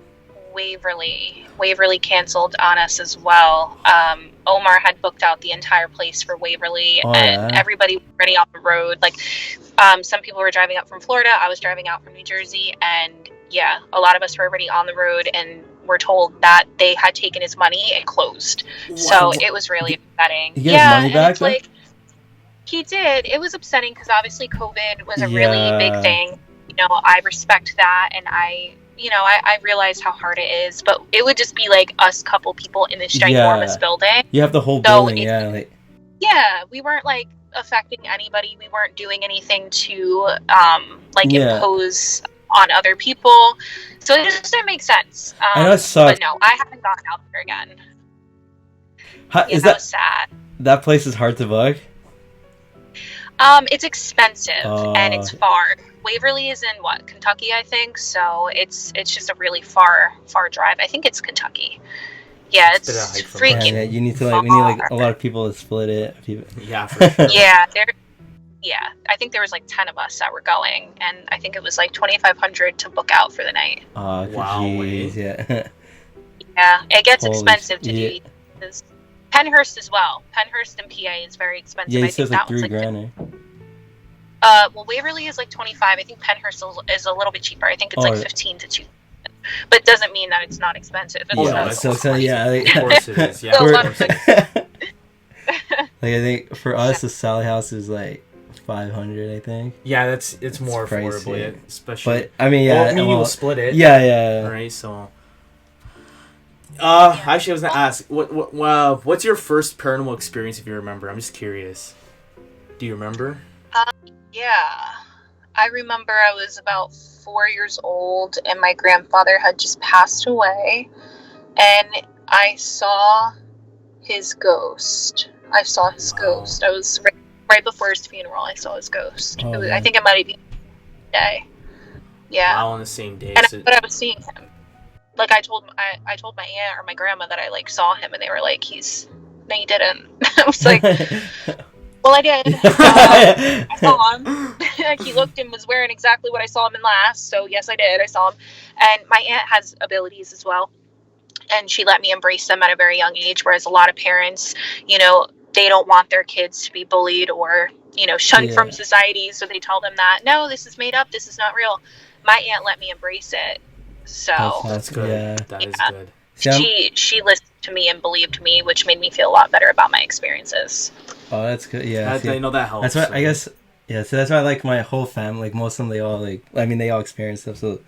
Waverly. Waverly canceled on us as well. Omar had booked out the entire place for Waverly, and everybody was already on the road. Like, some people were driving up from Florida. I was driving out from New Jersey, and a lot of us were already on the road, and we're told that they had taken his money and closed. Wow. So it was really upsetting. He got money back. Like, he did. It was upsetting because obviously COVID was a really big thing. I respect that, and I realize how hard it is, but it would just be like us couple people in this ginormous building. You have the whole building, we weren't like affecting anybody. We weren't doing anything to impose on other people. So it just didn't make sense. I know it sucks. But no, I haven't gone out there again. That was sad. That place is hard to book? It's expensive and it's far. Waverly is in Kentucky, I think. So it's just a really far drive. I think it's Kentucky. Yeah, it's freaking. Yeah, you need to we need like a lot of people to split it. Yeah, for sure. I think there was like 10 of us that were going, and I think it was like $2,500 to book out for the night. Oh, wow! Geez, yeah. Yeah, it gets expensive to do. Penthurst as well. Penthurst in PA is very expensive. Yeah, he says like $3,000. Well, Waverly is like 25. I think Penthurst is a little bit cheaper. I think it's like 15 to 2. But it doesn't mean that it's not expensive. Of course it is. Yeah. I think for us, the Sally House is like 500. I think. Yeah, it's more affordable, especially. But I mean, we'll split it. Yeah. Right, so. Actually, I was gonna ask, what's your first paranormal experience, if you remember? I'm just curious. Do you remember? I remember I was about 4 years old, and my grandfather had just passed away, and I saw his ghost. I was right before his funeral. I saw his ghost. I think it might have been the day. Yeah. Wow, on the same day. And I was seeing him. Like I told my aunt or my grandma that I like saw him, and they were like, no, you didn't. I was like, well, I did. I saw him. He looked and was wearing exactly what I saw him in last. So yes, I did. I saw him. And my aunt has abilities as well, and she let me embrace them at a very young age. Whereas a lot of parents, they don't want their kids to be bullied or shunned from society, so they tell them that no, this is made up. This is not real. My aunt let me embrace it. So that's good. Yeah. That is good. She listened to me and believed me, which made me feel a lot better about my experiences. Oh, that's good. Yeah, that helps. That's why I guess. Yeah, so that's why I like my whole family. Like most of them, they all they all experience stuff. So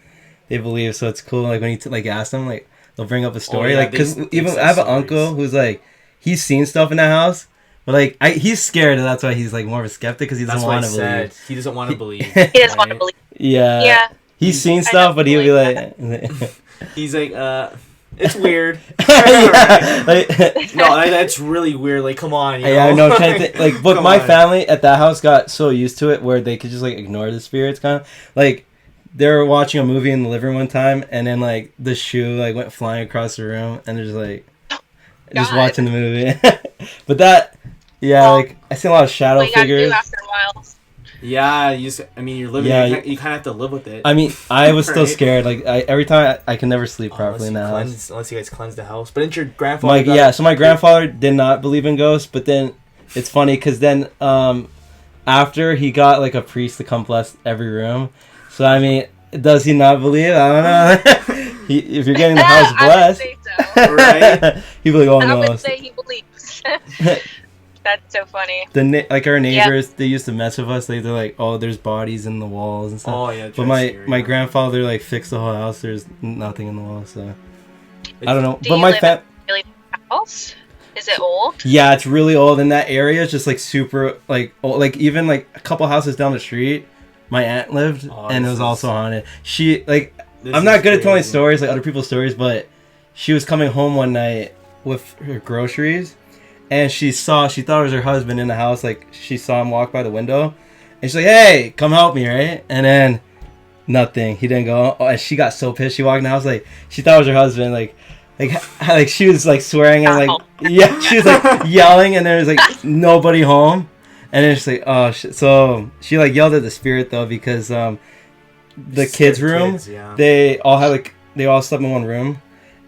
they believe. So it's cool. Like when you like ask them, like they'll bring up a story. yeah, like because they even said I have an stories. uncle who's like he's seen stuff in that house, but like he's scared, and that's why he's like more of a skeptic because he doesn't want to believe. He doesn't want to believe. He doesn't want to believe. Yeah. Yeah. He's seen stuff, but he'll be like. He's like, it's weird. Yeah, like, No, that's really weird. Like, come on. You know? yeah, I know. I'm trying to think, like, but Come my on. family at that house got so used to it where they could just like ignore the spirits, kind of like they were watching a movie in the living room one time, and then like the shoe like went flying across the room, and they're just like just God. watching the movie. But that, yeah, Well, like I see a lot of shadow What you gotta figures. do after a while. Yeah, you're living. Yeah, you kind of have to live with it. I mean, I was still Right. scared. Like every time I can never sleep properly in that house. Unless you guys cleanse the house. But didn't your grandfather? So my grandfather did not believe in ghosts, but then it's funny because then after he got like a priest to come bless every room. So I mean, does he not believe? I don't know. If you're getting the house blessed, I would say so. Right? he'd be like, oh I no. would say he believes. That's so funny. Like our neighbors, they used to mess with us. They're like, oh, there's bodies in the walls and stuff. Oh yeah. But my grandfather like fixed the whole house. There's nothing in the walls, so I don't know. Do But you my live in a really big house? Is it old? yeah, it's really old. In that area, it's just like super like old. Like even like a couple houses down the street, my aunt lived, Oh, and it this was is- also haunted. She like This I'm not is good at telling crazy. stories like other people's stories, but she was coming home one night with her groceries, and she thought it was her husband in the house. Like she saw him walk by the window, and she's like, "Hey, come help me!" Right? And then nothing. He didn't go. Oh, and she got so pissed. She walked in the house like she thought it was her husband. Like she was like swearing and like yeah, she was like yelling, and there was like nobody home, and then she's like, oh shit. So she like yelled at the spirit though because the kids' room yeah. they all slept in one room,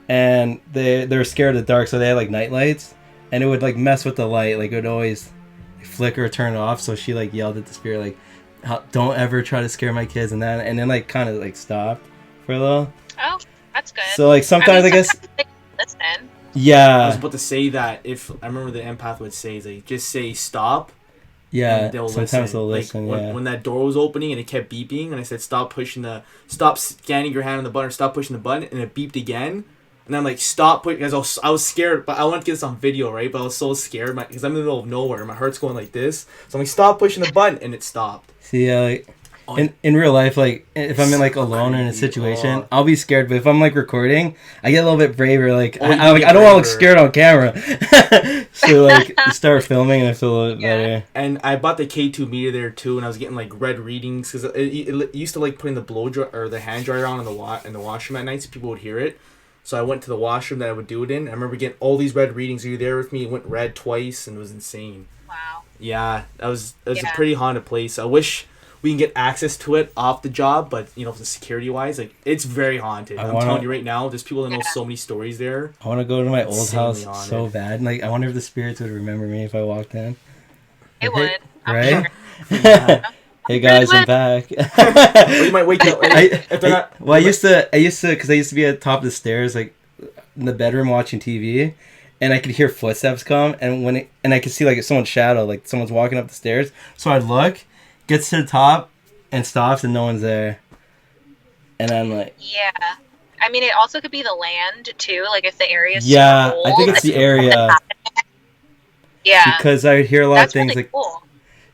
and they were scared of the dark, so they had like night lights, and it would like mess with the light, like it would always flicker or turn off. So she like yelled at the spirit like, don't ever try to scare my kids, and then like kind of like stopped for a little. Oh, that's good. So like sometimes I guess sometimes they listen. I was yeah about to say that if I remember the empath would say is like just say stop. yeah And they'll sometimes listen. they'll listen like, yeah. when that door was opening and it kept beeping, and I said stop scanning your hand on the button, or stop pushing the button, and it beeped again. And I'm like, stop pushing, because I was scared, but I wanted to get this on video, right? But I was so scared, because I'm in the middle of nowhere, my heart's going like this. So I'm like, stop pushing the button, and it stopped. See, like in real life, like if I'm in like alone or in a Crazy. situation, Oh. I'll be scared. But if I'm like recording, I get a little bit braver. Like Oh, you I get don't want to look braver. scared on camera. So like you start filming and I feel a little bit better. And I bought the K2 meter there too, and I was getting like red readings because it used to like putting the blow dry or the hand dryer on in the washroom at night, so people would hear it. So I went to the washroom that I would do it in. I remember getting all these red readings. Are you there with me? It went red twice, and it was insane. Wow. Yeah, it was a Yeah. pretty haunted place. I wish we can get access to it off the job, but you know, for security wise, like it's very haunted. I'm telling you right now, there's people that know so many stories there. I want to go to my old Insanely house so haunted. bad. Like I wonder if the spirits would remember me if I walked in. It would. I'm Right? sure. Hey guys, I'm would. back. Or you might wake up. If they're not, I used to, because I used to be at the top of the stairs, like in the bedroom watching TV, and I could hear footsteps come, and I could see like someone's shadow, like someone's walking up the stairs. So I'd look, gets to the top, and stops, and no one's there. And I'm like, Yeah. I mean, it also could be the land too. Like if the area is yeah, super old, I think it's the area Yeah. because I would hear a lot That's of things really like, cool.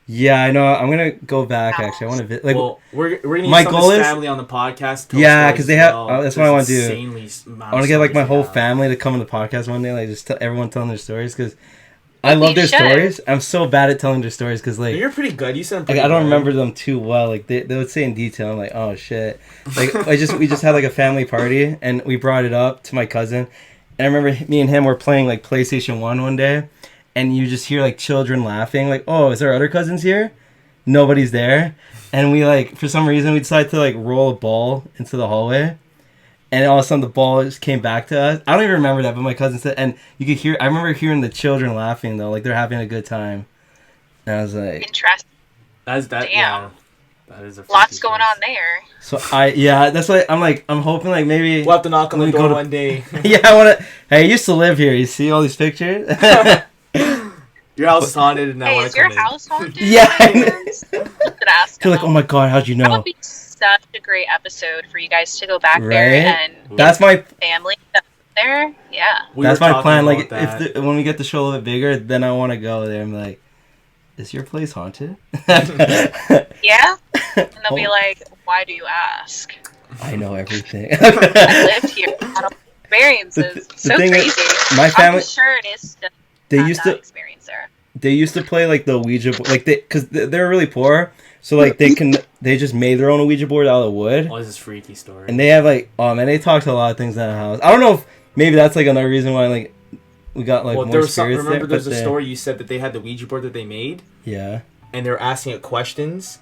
yeah, I know. I'm gonna go back actually. I want to like. well, we're gonna my get some goal of this is- family on the podcast. tell Yeah, stories 'cause they as have- well. that's what I wanna There's do. insanely amount I want to of get like my stories they whole have. family to come on the podcast one day, like just tell everyone telling their stories because I We love their should. stories. I'm so bad at telling their stories because like You're pretty good. You said I don't remember them too well. Like they would say in detail. I'm like, oh shit. Like we just had like a family party and we brought it up to my cousin. And I remember me and him were playing like PlayStation 1 one day, and you just hear like children laughing. Like, oh, is our other cousins here? Nobody's there. And we like for some reason we decided to like roll a ball into the hallway. And all of a sudden the ball just came back to us. I don't even remember that, but my cousin said, and you could hear. I remember hearing the children laughing though, like they're having a good time. And I was like, Interesting. That's that. Damn. Yeah, that is a Lots freaky going place. on there. so that's why I'm hoping like maybe. We'll have to knock on Let the me door go to- one day. Yeah, I want to. Hey, I used to live here. You see all these pictures? Your house is haunted, and I Hey, want is to your come in. house haunted? Yeah. I should ask They're like, them. oh my god, how'd you That know? would be so such a great episode for you guys to go back Right? there and That's my family there. Yeah. that's my plan. Like, when we get the show a little bit bigger, then I want to go there. I'm like, is your place haunted? Yeah. And they'll be like, why do you ask? I know everything. I lived here. I don't experiences. The So thing crazy. is, my family. I'm sure it is still They not used that to. experience there. They used to play like the Ouija board, like because they're really poor, so like they just made their own Ouija board out of wood. Oh, this is a freaky story. And they have like, oh man, they talk to a lot of things in that house. I don't know if maybe that's like another reason why like we got like more spirits there. Remember, there's a story you said that they had the Ouija board that they made. Yeah. And they were asking it questions,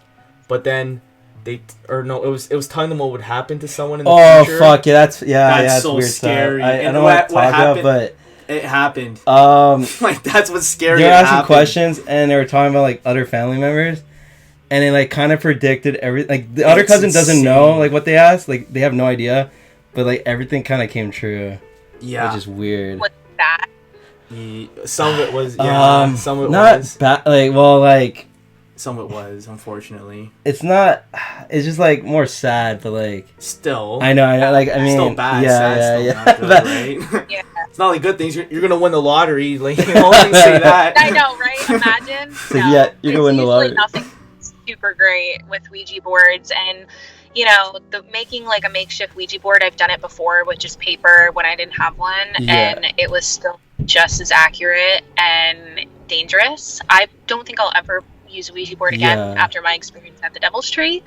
but then it was telling them what would happen to someone in the future. Oh fuck yeah, that's that's so weird scary. Stuff. I don't know what to talk about, but it happened. Like that's what's scary. They were asking questions, and they were talking about like other family members, and they like kind of predicted everything. Like the other cousin doesn't know like what they asked, like they have no idea, but like everything kind of came true. Yeah, which is weird. What's that? Some of it was some of it not was bad. Like like some of it was unfortunately. It's not. It's just like more sad, but like still. I know. Like I mean, still bad. Yeah, sad, yeah. Still not good, right? Yeah. It's not like good things. You're gonna win the lottery. Like you know, I can say that. I know, right? Imagine. So yeah, you're gonna win the lottery. Nothing super great with Ouija boards, and you know, making like a makeshift Ouija board. I've done it before with just paper when I didn't have one, and it was still just as accurate and dangerous. I don't think I'll ever use a Ouija board again after my experience at the Devil's Tree.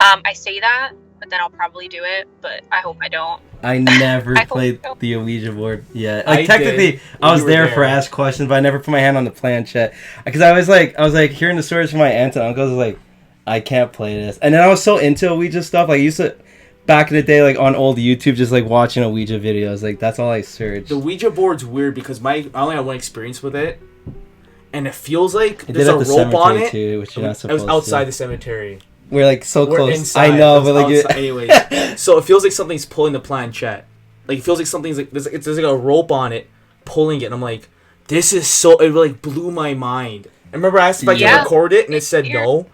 I say that, but then I'll probably do it, but I hope I don't. I never played the Ouija board yet. Like technically, I was there for ask questions, but I never put my hand on the planchette because I was like hearing the stories from my aunts and uncles. Like, I can't play this, and then I was so into Ouija stuff. Like, I used to back in the day, like on old YouTube, just like watching Ouija videos. Like that's all I searched. The Ouija board's weird because I only had one experience with it, and it feels like there's a rope on it. Too, which you're not supposed it was outside to. the cemetery. We're like so close. Inside. I know, but like anyways, so it feels like something's pulling the planchette. Like it feels like something's like there's like a rope on it pulling it, and I'm like, this is so. It like blew my mind. I remember I asked if I could record it, and it said no.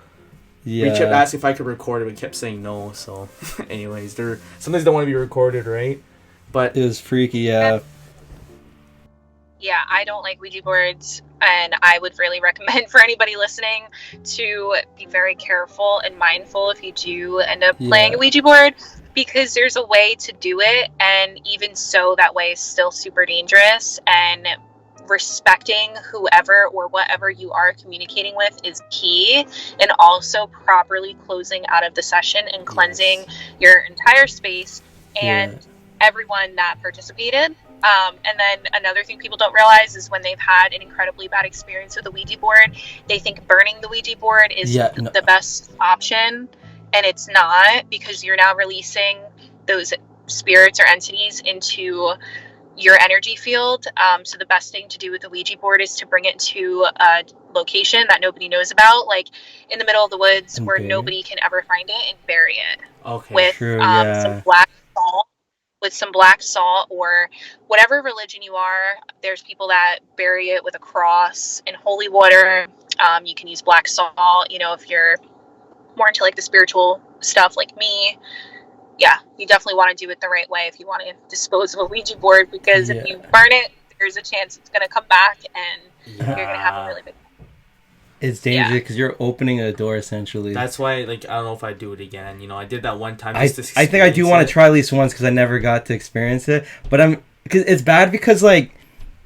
Yeah. We kept asking if I could record it, we kept saying no. So, anyways, sometimes don't want to be recorded, right? But it was freaky, yeah. Yeah, I don't like Ouija boards, and I would really recommend for anybody listening to be very careful and mindful if you do end up playing a Ouija board, because there's a way to do it, and even so, that way is still super dangerous, and respecting whoever or whatever you are communicating with is key, and also properly closing out of the session and cleansing your entire space and everyone that participated. And then another thing people don't realize is when they've had an incredibly bad experience with a Ouija board, they think burning the Ouija board is the best option, and it's not, because you're now releasing those spirits or entities into your energy field. So the best thing to do with the Ouija board is to bring it to a location that nobody knows about, like in the middle of the woods where nobody can ever find it, and bury it with some black salt. With some black salt, or whatever religion you are. There's people that bury it with a cross and holy water. You can use black salt, you know, if you're more into like the spiritual stuff like me. Yeah, you definitely want to do it the right way if you want to dispose of a Ouija board, because if you burn it, there's a chance it's going to come back, and you're going to have a really big... It's dangerous because you're opening a door essentially. That's why, like, I don't know if I'd do it again. You know, I did that one time. I think I do want to try at least once because I never got to experience it. But because it's bad because like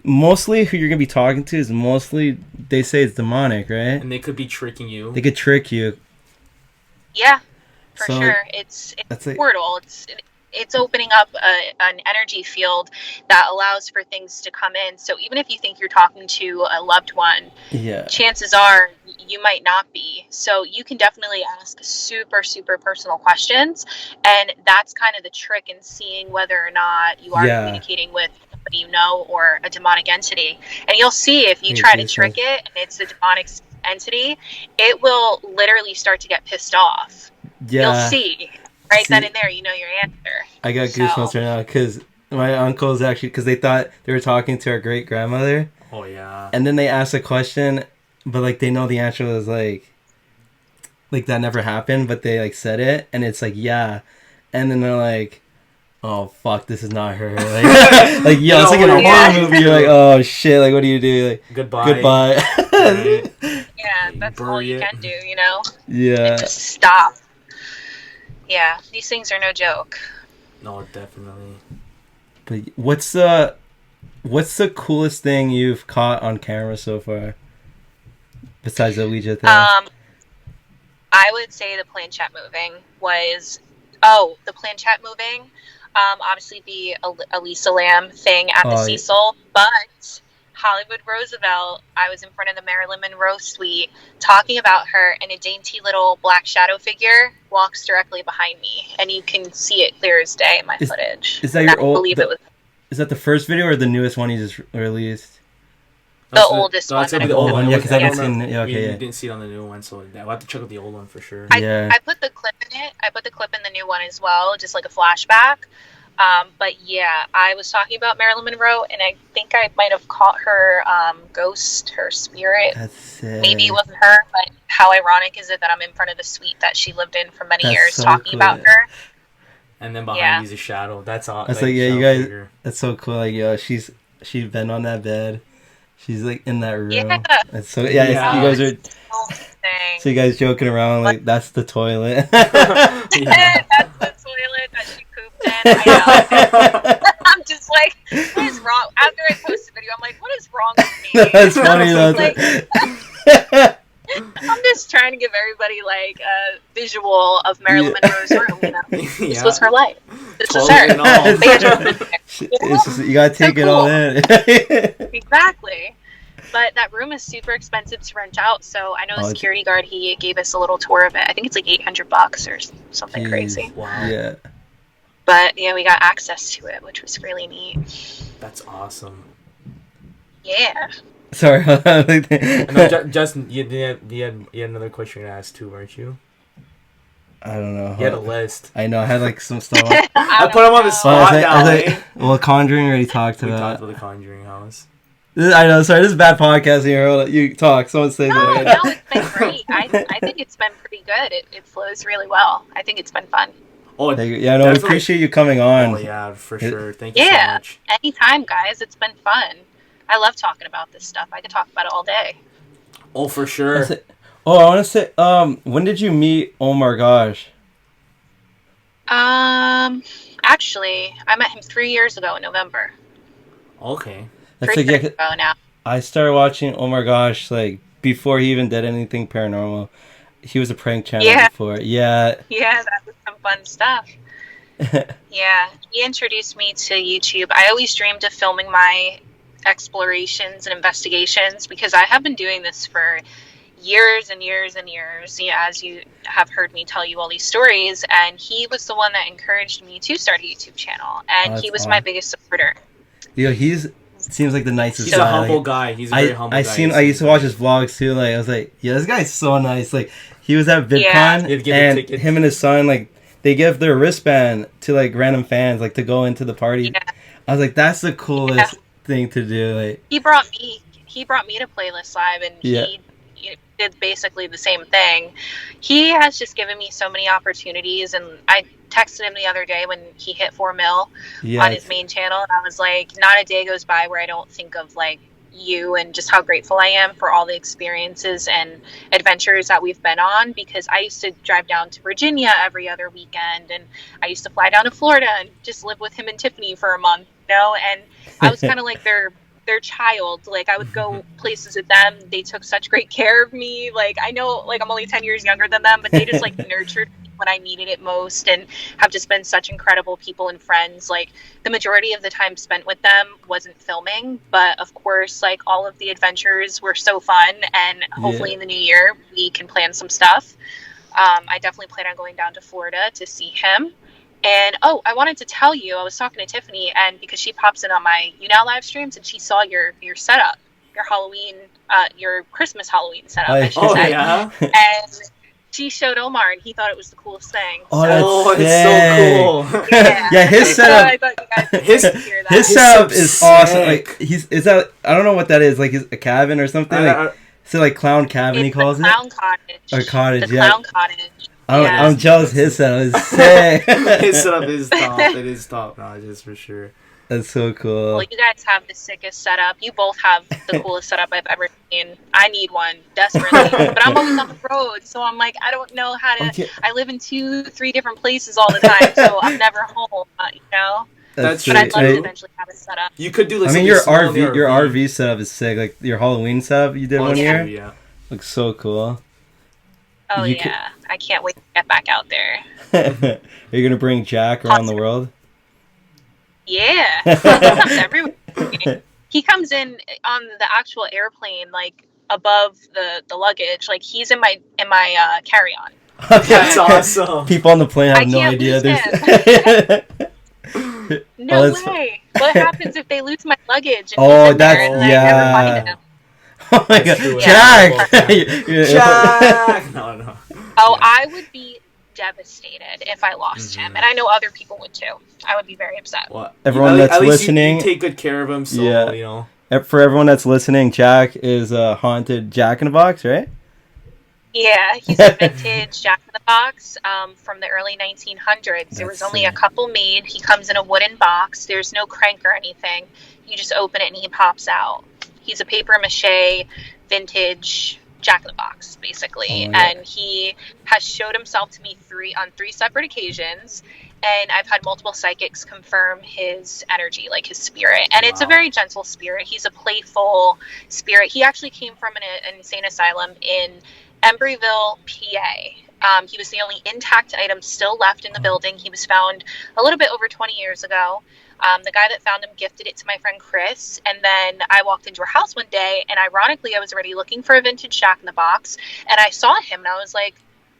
mostly who you're gonna be talking to is mostly they say it's demonic, right? And they could be tricking you. They could trick you. Yeah, for sure. It's a portal. It's opening up an energy field that allows for things to come in. So even if you think you're talking to a loved one, chances are you might not be. So you can definitely ask super, super personal questions. And that's kind of the trick in seeing whether or not you are communicating with somebody you know or a demonic entity. And you'll see if you try to trick it and it's a demonic entity, it will literally start to get pissed off. You'll see. Right then and there, you know your answer. I got goosebumps right now because my uncles actually, because they thought they were talking to our great grandmother. Oh yeah. And then they asked a question, but like they know the answer was like, like that never happened, but they like said it, and it's like yeah, and then they're like, oh fuck, this is not her. Like yo, it's like in a horror movie. You're like, oh shit, like what do you do? Like goodbye. Yeah, that's all you can do, you know. Yeah. And just stop. Yeah, these things are no joke. No, definitely. But what's the coolest thing you've caught on camera so far? Besides the Ouija thing. I would say the planchette moving was... Oh, the planchette moving. Obviously the Elisa Lam thing at the Cecil. But Hollywood Roosevelt, I was in front of the Marilyn Monroe suite talking about her, and a dainty little black shadow figure walks directly behind me. And you can see it clear as day in my footage. Is that your old... Is that the first video or the newest one you just released? The oldest one. That's gonna be the old one. Yeah, because I haven't seen it. Yeah, okay, you didn't see it on the new one, so we'll have to check out the old one for sure. I put the clip in it. I put the clip in the new one as well, just like a flashback. But yeah, I was talking about Marilyn Monroe, and I think I might have caught her ghost, her spirit. That's sick. Maybe it wasn't her, but how ironic is it that I'm in front of the suite that she lived in for many years so talking cool. about her? And then behind you's a shadow. That's all. That's like yeah, you guys. Figure. That's so cool. Like yo, she's been on that bed. She's like in that room. Yeah. It's so you guys are. So you guys joking around like that's the toilet. That's the toilet that she pooped in. I know. I'm just like, what is wrong? After I post the video, I'm like, what is wrong with me? That's funny though. I'm just trying to give everybody like a visual of Marilyn Monroe's room. You know, this was her life. This was her. You gotta take it all in. Exactly. But that room is super expensive to rent out. So I know the security guard, he gave us a little tour of it. I think it's like $800 or something crazy. Wow. Yeah. But yeah, we got access to it, which was really neat. That's awesome. Yeah. Sorry. No, Justin, you had another question to ask too, weren't you? I don't know. You had a list. I know. I had like some stuff. I put him on the spot now. Well, Conjuring already talked about. We talked about the Conjuring house. I know. Sorry, this is bad podcasting here. You talk. Someone say that. No, it's been great. I think it's been pretty good. It flows really well. I think it's been fun. Oh, yeah, no, we appreciate you coming on. Oh, yeah, for sure. Thank you so much. Yeah, anytime, guys. It's been fun. I love talking about this stuff. I could talk about it all day. Oh, for sure. I want to say, when did you meet Oh My Gosh? Actually, I met him 3 years ago in November. Okay. That's like, yeah, now. I started watching Oh My Gosh, like, before he even did anything paranormal. He was a prank channel before. Yeah. Yeah, that was some fun stuff. Yeah, he introduced me to YouTube. I always dreamed of filming my explorations and investigations because I have been doing this for years and years and years, as you have heard me tell you all these stories, and he was the one that encouraged me to start a YouTube channel, and he was my biggest supporter. Yeah, seems like the nicest guy. He's a humble guy. He's a very humble guy. I used to watch his vlogs too. Like I was like, yeah, this guy's so nice. Like he was at VidCon and him and his son, like they give their wristband to like random fans, like to go into the party. Yeah. I was like, that's the coolest thing to do. Like he brought me to Playlist Live, and he did basically the same thing. He has just given me so many opportunities, and I texted him the other day when he hit 4 mil on his main channel, and I was like, not a day goes by where I don't think of like you and just how grateful I am for all the experiences and adventures that we've been on, because I used to drive down to Virginia every other weekend, and I used to fly down to Florida and just live with him and Tiffany for a month, and I was kind of like their child. Like I would go places with them. They took such great care of me. Like I know, like I'm only 10 years younger than them, but they just like nurtured me when I needed it most, and have just been such incredible people and friends. Like the majority of the time spent with them wasn't filming, but of course, like all of the adventures were so fun, and hopefully in the new year we can plan some stuff. I definitely plan on going down to Florida to see him. And I wanted to tell you, I was talking to Tiffany, and because she pops in on my YouNow live streams, and she saw your setup, your Halloween, your Christmas Halloween setup, I should say. Yeah. And she showed Omar, and he thought it was the coolest thing. It's so cool. Yeah, his setup. I thought you guys would his setup is awesome. Like I don't know what that is. Like a cabin or something. Is it like Clown Cabin he calls it? Clown Cottage. Or Cottage, the yeah. Clown Cottage. I'm jealous his setup is sick. His setup is top. It is top notches for sure. That's so cool. Well, you guys have the sickest setup. You both have the coolest setup I've ever seen. I need one desperately, but I'm always on the road, so I'm like, I don't know how to. Okay. I live in 2-3 different places all the time, so I'm never home. You know. That's But I'd love true. to eventually have a setup. You could do like. I mean, something small in the your RV setup is sick. Like your Halloween setup you did one year. Yeah. Looks so cool. Oh You yeah, I can't wait to get back out there. Are you gonna bring Jack around the world? Yeah, he comes everywhere. He comes in on the actual airplane, like above the luggage. Like he's in my carry-on. That's awesome. People on the plane have I no can't idea. lose No way. What happens if they lose my luggage? And Oh, he's in there that's- and I yeah. never find him? Oh my god, true. Jack! Jack! No. Oh, I would be devastated if I lost him, and I know other people would too. I would be very upset. Well, Everyone at that's least listening- you take good care of him. So Yeah. you know. For everyone that's listening, Jack is a haunted Jack in the Box, right? Yeah, he's a vintage Jack in the Box from the early 1900s. There was That's only a sick. couple made. He comes in a wooden box. There's no crank or anything. You just open it and he pops out. He's a paper mache vintage Jack in the Box, basically. Oh, yeah. And he has showed himself to me on three separate occasions. And I've had multiple psychics confirm his energy, like his spirit. And it's a very gentle spirit. He's a playful spirit. He actually came from an insane asylum in Embryville, PA. He was the only intact item still left in the building. He was found a little bit over 20 years ago. The guy that found him gifted it to my friend Kris, and then I walked into her house one day, and ironically, I was already looking for a vintage Jack in the Box, and I saw him, and I was like,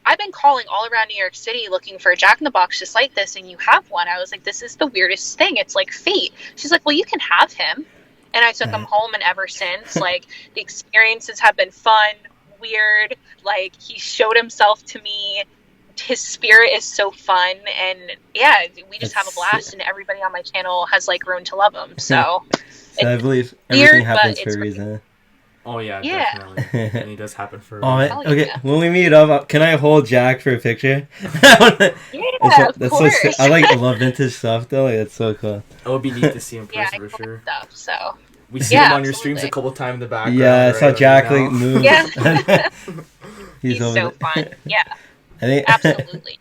I've been calling all around New York City looking for a Jack in the Box just like this, and you have one. I was like, this is the weirdest thing. It's like fate. She's like, well, you can have him. And I took him home, and ever since, like, the experiences have been fun, weird. Like, he showed himself to me. His spirit is so fun, and yeah, we just have a blast, and everybody on my channel has like grown to love him. So I believe weird, everything happens but for it's a reason. Oh yeah, Yeah. definitely. And he does happen for. Oh, Hell okay. yeah. When we meet up, can I hold Jack for a picture? yeah, of That's course. so sick. I love vintage stuff though. Like, that's so cool. It would be neat to see him in Yeah, I person for collect sure. stuff. So We see Yeah, him on your streams absolutely. a couple times in the background. Yeah, I saw right, Jack now. like move. yeah, he's over so there. fun. Yeah, I think absolutely.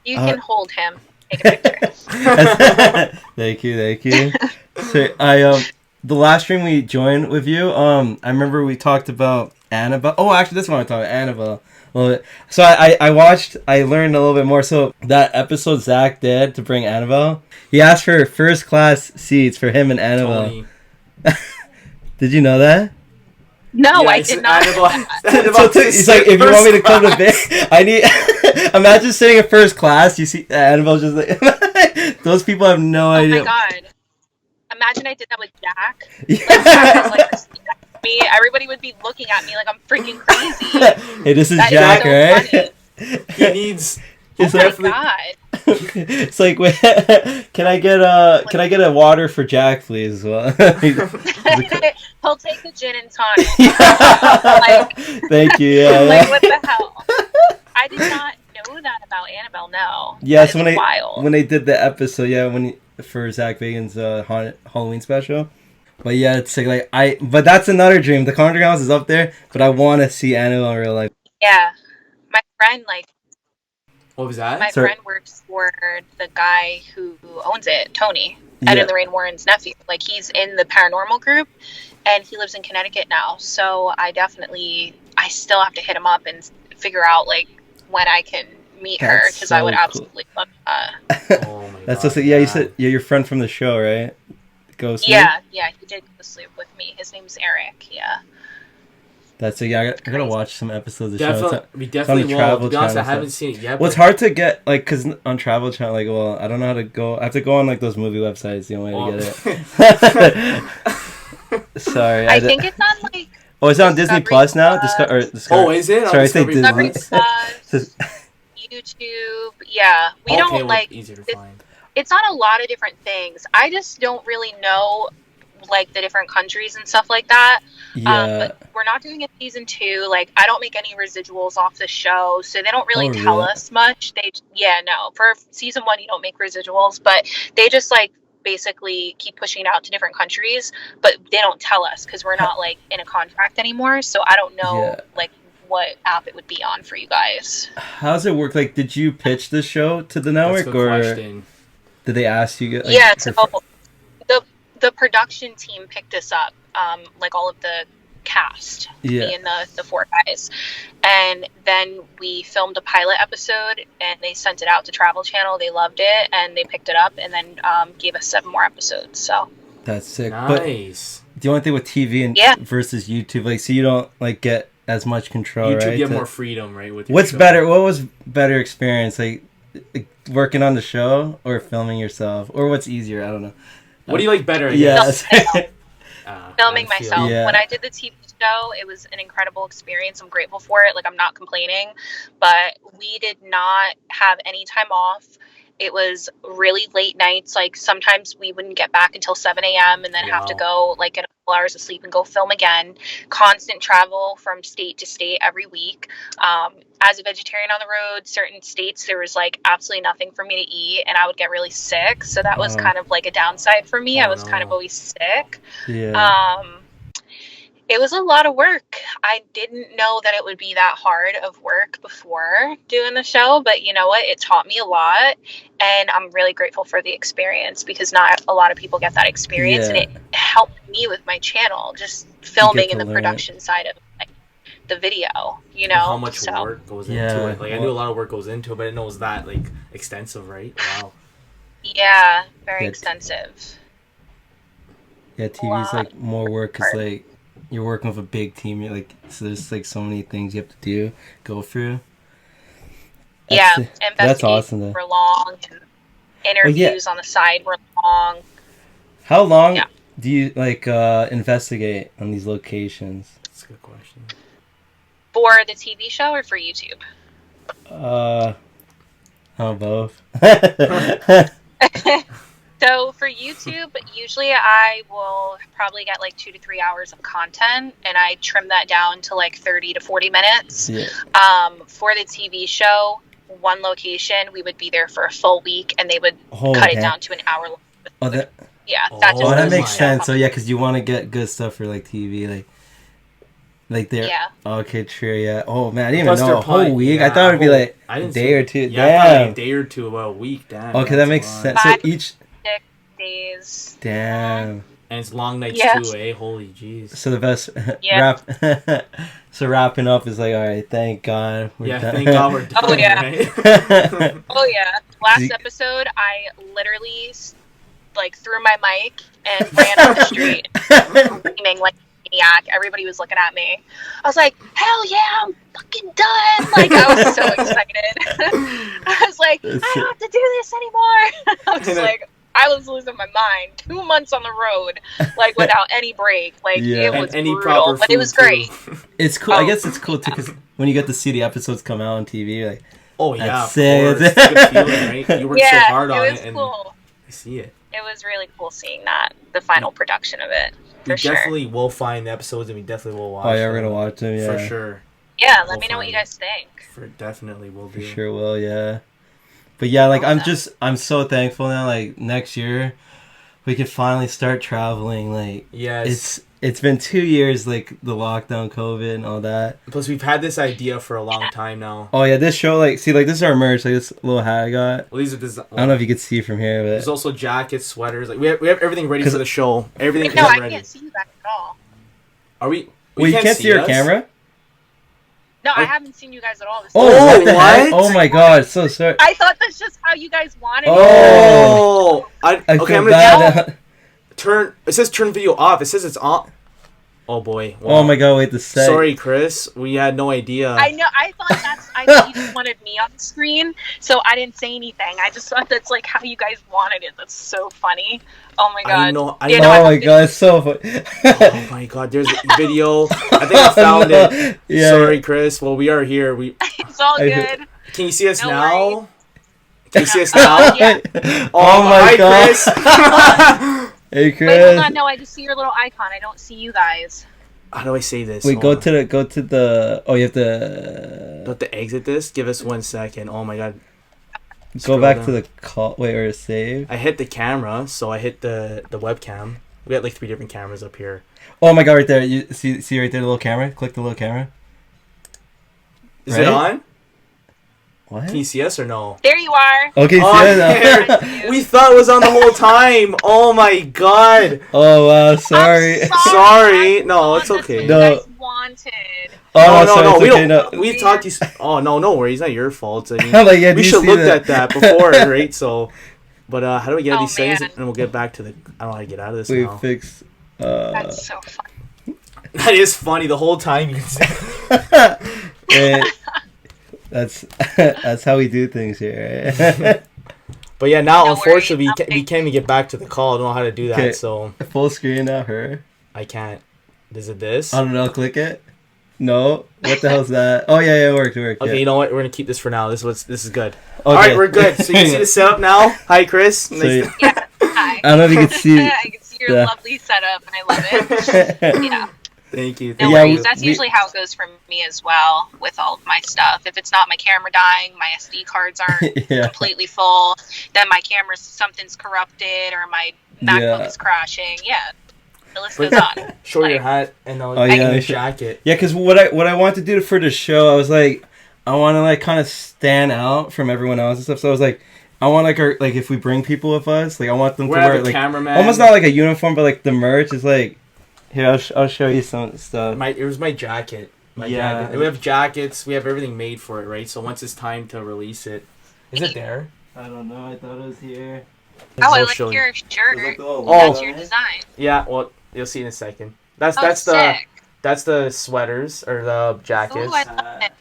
You can hold him. Take a picture. thank you. So the last stream we joined with you, I remember we talked about Annabelle. Oh, actually, this one I talked about Annabelle. Well, so I watched. I learned a little bit more. So that episode Zach did to bring Annabelle, he asked for first class seats for him and Annabelle. Tony. Did you know that? No, Yeah, I it's did not. Annabelle- So he's like, if you want me to come to bed, I need. Imagine sitting in first class. You see Annabelle just like. Those people have no Oh idea. my god! Imagine I did that with Jack. Yeah. Like, Jack has, like, respect for me. Everybody would be looking at me like I'm freaking crazy. Hey, this is That Jack, so right? funny. He needs. It's Oh my definitely. god! It's like, wait, can I get a water for Jack, please? Well, He'll take a gin and tonic. yeah. Thank you. Yeah, Like, yeah. what the hell? I did not know that about Annabelle. No. Yes, That is wild. when they did the episode, for Zach Bagan's Halloween special. But yeah, it's like but that's another dream. The Conjuring House is up there, but I want to see Annabelle in real life. Yeah, my friend What was that? my Sorry. friend works for the guy who owns it, Tony, Ed Yeah. and Lorraine Warren's nephew. Like, he's in the Paranormal group, and he lives in Connecticut now. So I still have to hit him up and figure out like when I can meet her, That's because I would so cool. absolutely love that. Oh my That's God, so sick. Yeah, you said your friend from the show, right? Ghost. Yeah, he did go to sleep with me. His name's Eric. Yeah. That's it. Yeah, I gotta watch some episodes of the show. We definitely the will. Travel To be honest, I Channel haven't stuff. seen it yet. Well, it's but- hard to get, like, because on Travel Channel, like, well, I don't know how to go. I have to go on, like, those movie websites, the only way to get it. Sorry. I think it's on like Oh, is it on Disney Discovery Plus now? Plus. Oh, is it? On Sorry, I say Discovery Disney. Discovery Plus, YouTube. Yeah, we Okay, don't well, like. easier to find. It's on a lot of different things. I just don't really know like the different countries and stuff like that. Yeah. But we're not doing a season 2. Like, I don't make any residuals off the show, so they don't really tell really? us much. No. For season 1, you don't make residuals, but they just like basically keep pushing it out to different countries, but they don't tell us because we're not like in a contract anymore. So I don't know like what app it would be on for you guys. How's it work? Like, did you pitch the show to the network, That's a good or question. did they ask you? Like, Yeah, so the production team picked us up, like all of the cast, me and the 4 guys, and then we filmed a pilot episode and they sent it out to Travel Channel. They loved it and they picked it up and then gave us 7 more episodes. So that's sick. Nice. But the only thing with TV and versus YouTube, like, so you don't like get as much control, YouTube, right? you have more freedom, right? With your what's show. better? What was better experience, like working on the show or filming yourself, or what's easier? I don't know. What do you like better? Yes. Filming myself. Yeah. When I did the TV show, it was an incredible experience. I'm grateful for it. Like, I'm not complaining, but we did not have any time off. It was really late nights. Like, sometimes we wouldn't get back until 7 a.m. and then have to go, like, get a couple hours of sleep and go film again. Constant travel from state to state every week. As a vegetarian on the road, certain states, there was, like, absolutely nothing for me to eat, and I would get really sick. So that was kind of, like, a downside for me. I was kind of always sick. Yeah. It was a lot of work. I didn't know that it would be that hard of work before doing the show, but you know what? It taught me a lot, and I'm really grateful for the experience because not a lot of people get that experience, and it helped me with my channel, just filming and the production side of like, the video, you know? How much work goes into it. Like, I knew a lot of work goes into it, but I didn't know it was that, like, extensive, right? Wow. Yeah, very extensive. Yeah, TV's like more work because like you're working with a big team. You're like, so there's like so many things you have to do, go through. That's awesome. Though. Were long, and interviews on the side were long. How long do you like investigate on these locations? That's a good question. For the TV show or for YouTube? Both. So for YouTube, usually I will probably get like 2 to 3 hours of content, and I trim that down to like 30 to 40 minutes. Yeah. For the TV show, one location, we would be there for a full week, and they would cut it down to an hour. That makes sense. So yeah, because you want to get good stuff for like TV, like there. Yeah. Okay, true. Yeah. Oh man, I didn't even know a whole week. I thought it'd be like a day or two. Yeah, I thought like a day or two, about a week. Damn. Okay, that makes sense. So 6 days. Damn. And it's long nights too, eh? Holy jeez. So the best wrapping up is like, all right, thank God we're done. Thank God we're done. Oh yeah. Right? Oh yeah. Last episode, I literally like threw my mic and ran up the street, screaming like a maniac. Everybody was looking at me. I was like, hell yeah, I'm fucking done. Like, I was so excited. I was like, I don't have to do this anymore. I was like, I was losing my mind. 2 months on the road, like without any break. Like it was brutal, but it was great. It's cool. I guess it's cool too because when you get to see the episodes come out on TV, like, oh yeah, of course. It's a good feeling, right? You worked so hard on it, and cool. I see it. It was really cool seeing that, the final production of it. We definitely will find the episodes, and we definitely will watch. Oh yeah, we're gonna watch them. Yeah, for sure. Yeah, let me know what you guys think. Definitely will do. For sure will. Yeah. But yeah, like I'm so thankful now. Like next year, we could finally start traveling. Like it's been 2 years, like the lockdown, COVID, and all that. Plus, we've had this idea for a long time now. Oh yeah, this show, like, see, like this is our merch. Like this little hat I got. Well, these are I don't know if you could see from here, but there's also jackets, sweaters. Like we have everything ready for the show. Everything. No, I ready. can't see you guys at all. Are we? Well, you can't see your camera. No, I haven't seen you guys at all. What? Oh my God, so sorry. I thought that's just how you guys wanted it. Oh, I okay. feel I'm bad. Turn. It says turn video off. It says it's on. Oh boy. Wow. Oh my God, wait, the set. Sorry, Kris. We had no idea. I know. I thought you just wanted me on the screen, so I didn't say anything. I just thought that's like how you guys wanted it. That's so funny. Oh my God. Oh my God, it's so funny. Oh my God, there's a video. I think I found it. Yeah. Sorry, Kris. Well, we are here. It's all good. Can you see us now? Worries. Can you see us now? Yeah. Oh my God. Kris. Hey, Kris. Wait, hold on. No, I just see your little icon. I don't see you guys. How do I say this? Wait, Hold on. go to the. Oh, you have Do I to have to exit this? Give us 1 second. Oh my god. go Scroll back down. to the call. Wait, or save. I hit the camera, so I hit the webcam. We got like 3 different cameras up here. Oh my god, right there. You see right there the little camera. Click the little camera. Is it Right? on? What? Can you see us or no? There you are. Okay, Oh, see there. that? We thought it was on the whole time. Oh my god. Oh wow, sorry. I'm Sorry. I No, thought it's that's okay. what you No. guys wanted. Oh No, sorry, no, it's we okay, don't. no. We talked you. Oh no worries. Not your fault. I mean, I'm like, yeah, do we you should see looked that? at that before, right? So, but how do we get out of Oh, these settings? man. And we'll get back to the. I don't know how to get out of this We now. fix. That's so funny. That is funny. The whole time you can see. Eh, that's how we do things here. Right? But yeah, now No unfortunately worries. we can't even get back to the call. I don't know how to do that, Okay. so Full screen now, her. I can't. Is it this? I don't know. Click it. No. What the hell's that? Oh yeah, it worked. Okay, Yeah. you know what? We're gonna keep this for now. This is good. Okay. All right, we're good. So you can see the setup now. Hi, Chris. So Nice you- Yeah. Hi. I don't know if you can see. I can see your Yeah. lovely setup, and I love it. Yeah. Thank you. No Thank Yeah, worries. you. That's we- usually how it goes for me as well with all of my stuff. If it's not my camera dying, my SD cards aren't Yeah. completely full, then my camera's something's corrupted or my MacBook Yeah. is crashing. Yeah. The list But- goes on. Show your Like, hat and Oh, yeah, your we should- jacket. Yeah, because what I want to do for the show, I was like, I want to like kind of stand out from everyone else and stuff. So I was like, I want like if we bring people with us, like I want them We're to gonna wear have a like cameraman. almost not like a uniform, but like the merch is like. Here, I'll show you some stuff. It was my jacket. My Yeah. jacket. We have jackets. We have everything made for it, right? So once it's time to release it, is it there? I don't know. I thought it was here. oh, I I'll like show you. your shirt. Oh. That's your design. Yeah. Well, you'll see in a second. Oh, That's sick. the sweaters or the jackets. Ooh, I love it.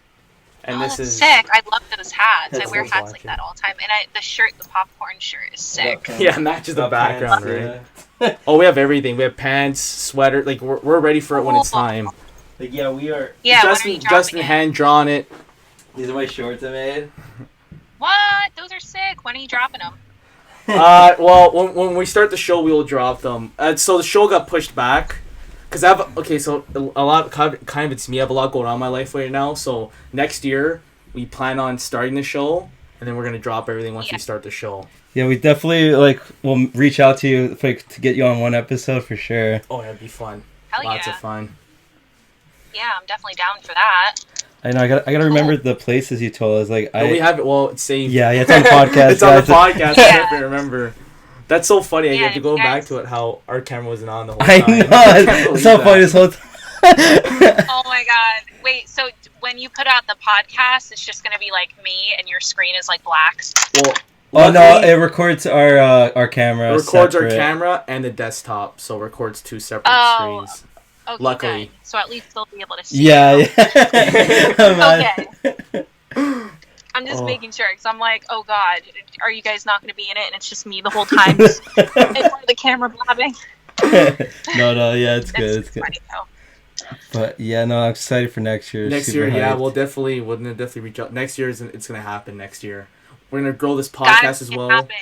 And Oh, this that's is sick. I love those hats. I That's wear so hats like watching. that all the time. And the shirt, the popcorn shirt is sick. yeah, matches the background, pants, right? Oh, we have everything. We have pants, sweater. Like we're ready for it when it's Cool. time. Like yeah, we are. Yeah, Justin when are you dropping Justin it? hand drawn it. These are my shorts I made. What? Those are sick. When are you dropping them? Well, when we start the show, we will drop them. So the show got pushed back. Cause so a lot kind of it's me. I have a lot going on in my life right now. So next year we plan on starting the show, and then we're gonna drop everything once we start the show. Yeah, we definitely will reach out to you to get you on one episode for sure. Oh, that'd be fun. Hell Lots yeah. of fun. Yeah, I'm definitely down for that. I know. I gotta remember the places you told us. Like No, we have it. Well, it's saved. Yeah, it's on podcast. It's on the guys. podcast. Yeah. I have to remember. That's so funny. I Yeah, have to go you back guys- to it. How our camera wasn't on the whole I time. know. can't It's believe so that. funny this whole time. Oh my god. Wait, so when you put out the podcast, it's just gonna be like me and your screen is like black? Well, Oh no! luckily, It records our camera. it records our separate. camera and the desktop, so it records 2 separate Oh. screens. Okay, Luckily. good. So at least they'll be able to see. Yeah. you. Yeah. Okay. I'm just Oh. making sure, because I'm like, oh god, are you guys not going to be in it? And it's just me the whole time, just in front of the camera blabbing. No. Yeah, it's good. That's It's good. funny, though. But yeah, no, I'm excited for next year. Next Super year, yeah, hyped. we'll definitely reach out. Next year, it's gonna happen. Next year, we're gonna grow this Gotta podcast as make it well. happen.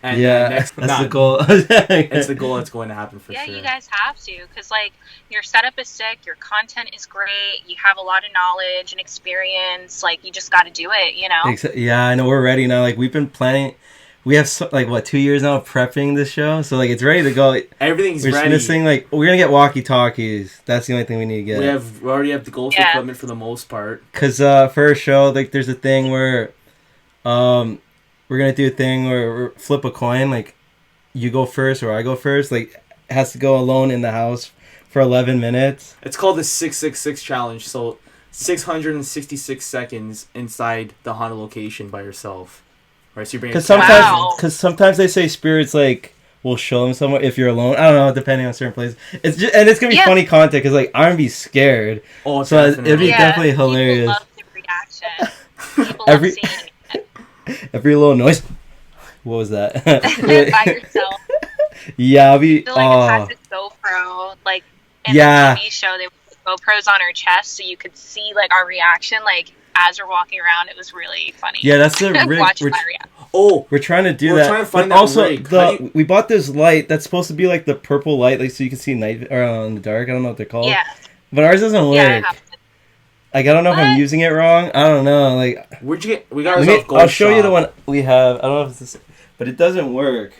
And Yeah, next, that's the goal. It's the goal that's going to happen for Yeah, sure. you guys have to, because like your setup is sick, your content is great, you have a lot of knowledge and experience. Like you just got to do it, you know. Yeah, I know we're ready now. Like we've been planning. We have 2 years now of prepping this show, so like it's ready to go. Everything's We're just ready. missing we're gonna get walkie talkies. That's the only thing we need to get. We already have the ghost Yeah. equipment for the most part. Cause for a show, like there's a thing where, we're gonna do a thing where we flip a coin. Like, you go first or I go first. Like, it has to go alone in the house for 11 minutes. It's called the 666 challenge. So 666 seconds inside the haunted location by yourself. Right, so you bring. Cause Wow. sometimes they say spirits will show them somewhere if you're alone. I don't know, depending on certain places. It's just, and it's gonna be Yeah. funny content because I'm gonna be scared. Oh, So it'd be definitely. definitely hilarious. People love the reaction. People Every- love seeing it Every little noise. What was that? by yourself. Yeah, I'll be. I feel like it's had this GoPro, like in Yeah. the TV show, they put GoPros on our chest so you could see like our reaction, like as we're walking around. It was really funny. Yeah, that's the Watching we're, my reaction. Oh, We're trying to do we're that. trying to find but that also, rig. we bought this light that's supposed to be like the purple light, like so you can see night or in the dark. I don't know what they're called. Yeah. But ours doesn't work. Yeah, I have it. Like I don't know if I'm What? using it wrong. I don't know. Like Where'd you get? We got ourselves gold I'll show you the shop. one we have. I don't know if it's this, but it doesn't work.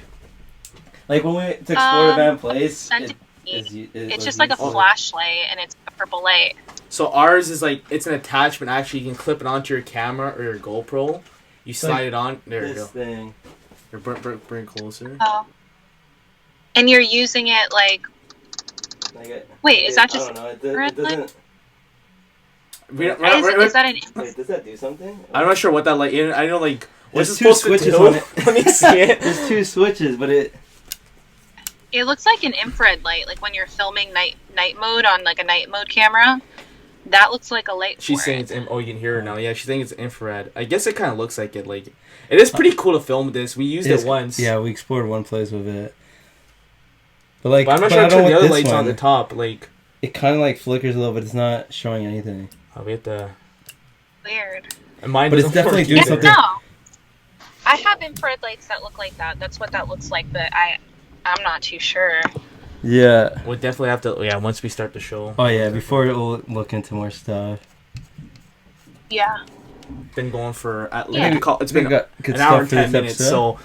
Like when we went to explore the Van Place, send it to me. it It's was just like a useful. flashlight, and it's a purple light. So ours is like it's an attachment. Actually, you can clip it onto your camera or your GoPro. You slide like it on. There you This go. thing. Here, bring closer. Oh. And you're using it like. Like it, Wait, is that I just don't know. It infrared light? doesn't. Is that an infrared? Wait, does that do something? I'm not sure what that light. I know like what's There's it two supposed switches to do? on it. Let me see it. There's two switches, but it. It looks like an infrared light, like when you're filming night mode on like a night mode camera. That looks like a light. She's for saying it. it's oh, you can hear her now. Yeah, she's saying it's infrared. I guess it kind of looks like it. Like it is pretty cool to film this. We used it once. Yeah, we explored one place with it. But like, But I'm not I sure don't the want other this lights on one. the top. Like It kind of like flickers a little, but it's not showing anything. oh, we have to. Weird. And mine But it's doesn't definitely work doing Yeah, either. something. no. I have infrared lights that look like that. That's what that looks like, but I'm not too sure. Yeah. We'll definitely have to. Yeah, once we start the show. Oh yeah. Before we'll look into more stuff. Yeah. Been going for at Yeah. least it's been We got good an hour and stuff for 10 this minutes. episode. So,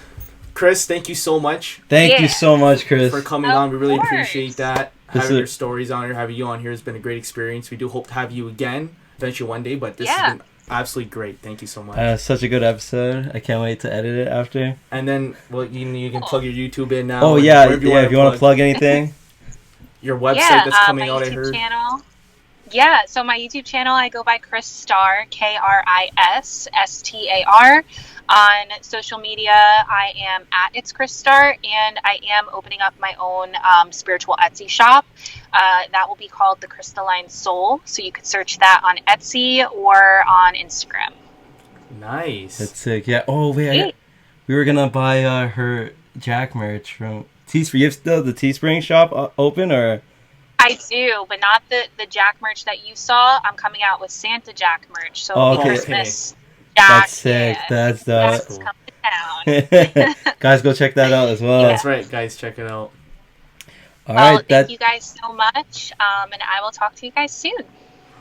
Chris, thank you so much Thank you Yeah. so much, Chris. for coming Of on. We really course. appreciate that. This Having is- your stories on here, having you on here has been a great experience. We do hope to have you again eventually one day, but this Yeah. has been absolutely great. Thank you so much. Such a good episode. I can't wait to edit it after. And then, well, you can plug your YouTube in now. Oh and yeah, wherever yeah. If you want to plug anything. your website Yeah, that's coming my out, I YouTube heard. channel. Yeah, so my YouTube channel, I go by Kris Star, KRISSTAR. On social media, I am at It's Kris Star, and I am opening up my own spiritual Etsy shop. That will be called The Crystalline Soul, so you could search that on Etsy or on Instagram. Nice. That's sick. Yeah. Oh wait, Hey. we were gonna buy her Jack merch from Teespring. You have still the Teespring shop open or? I do, but not the Jack merch that you saw. I'm coming out with Santa Jack merch, so Oh, it'll be okay. Christmas Jack. That's sick. Yeah, That's Jack's cool. coming down. Guys, go check that out as well. That's right, guys. Check it out. All Well, right, thank you guys so much, and I will talk to you guys soon.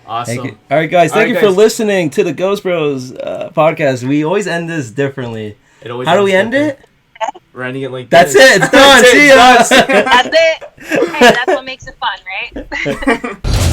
Awesome. Thank you. All right, guys. Thank All you right, for guys. listening to the Ghost Bros podcast. We always end this differently. It always How do we ends end different. it? We're ending it like That's this. it. It's done. That's it, See ya. it's done. That's it. Hey, that's what makes it fun, right?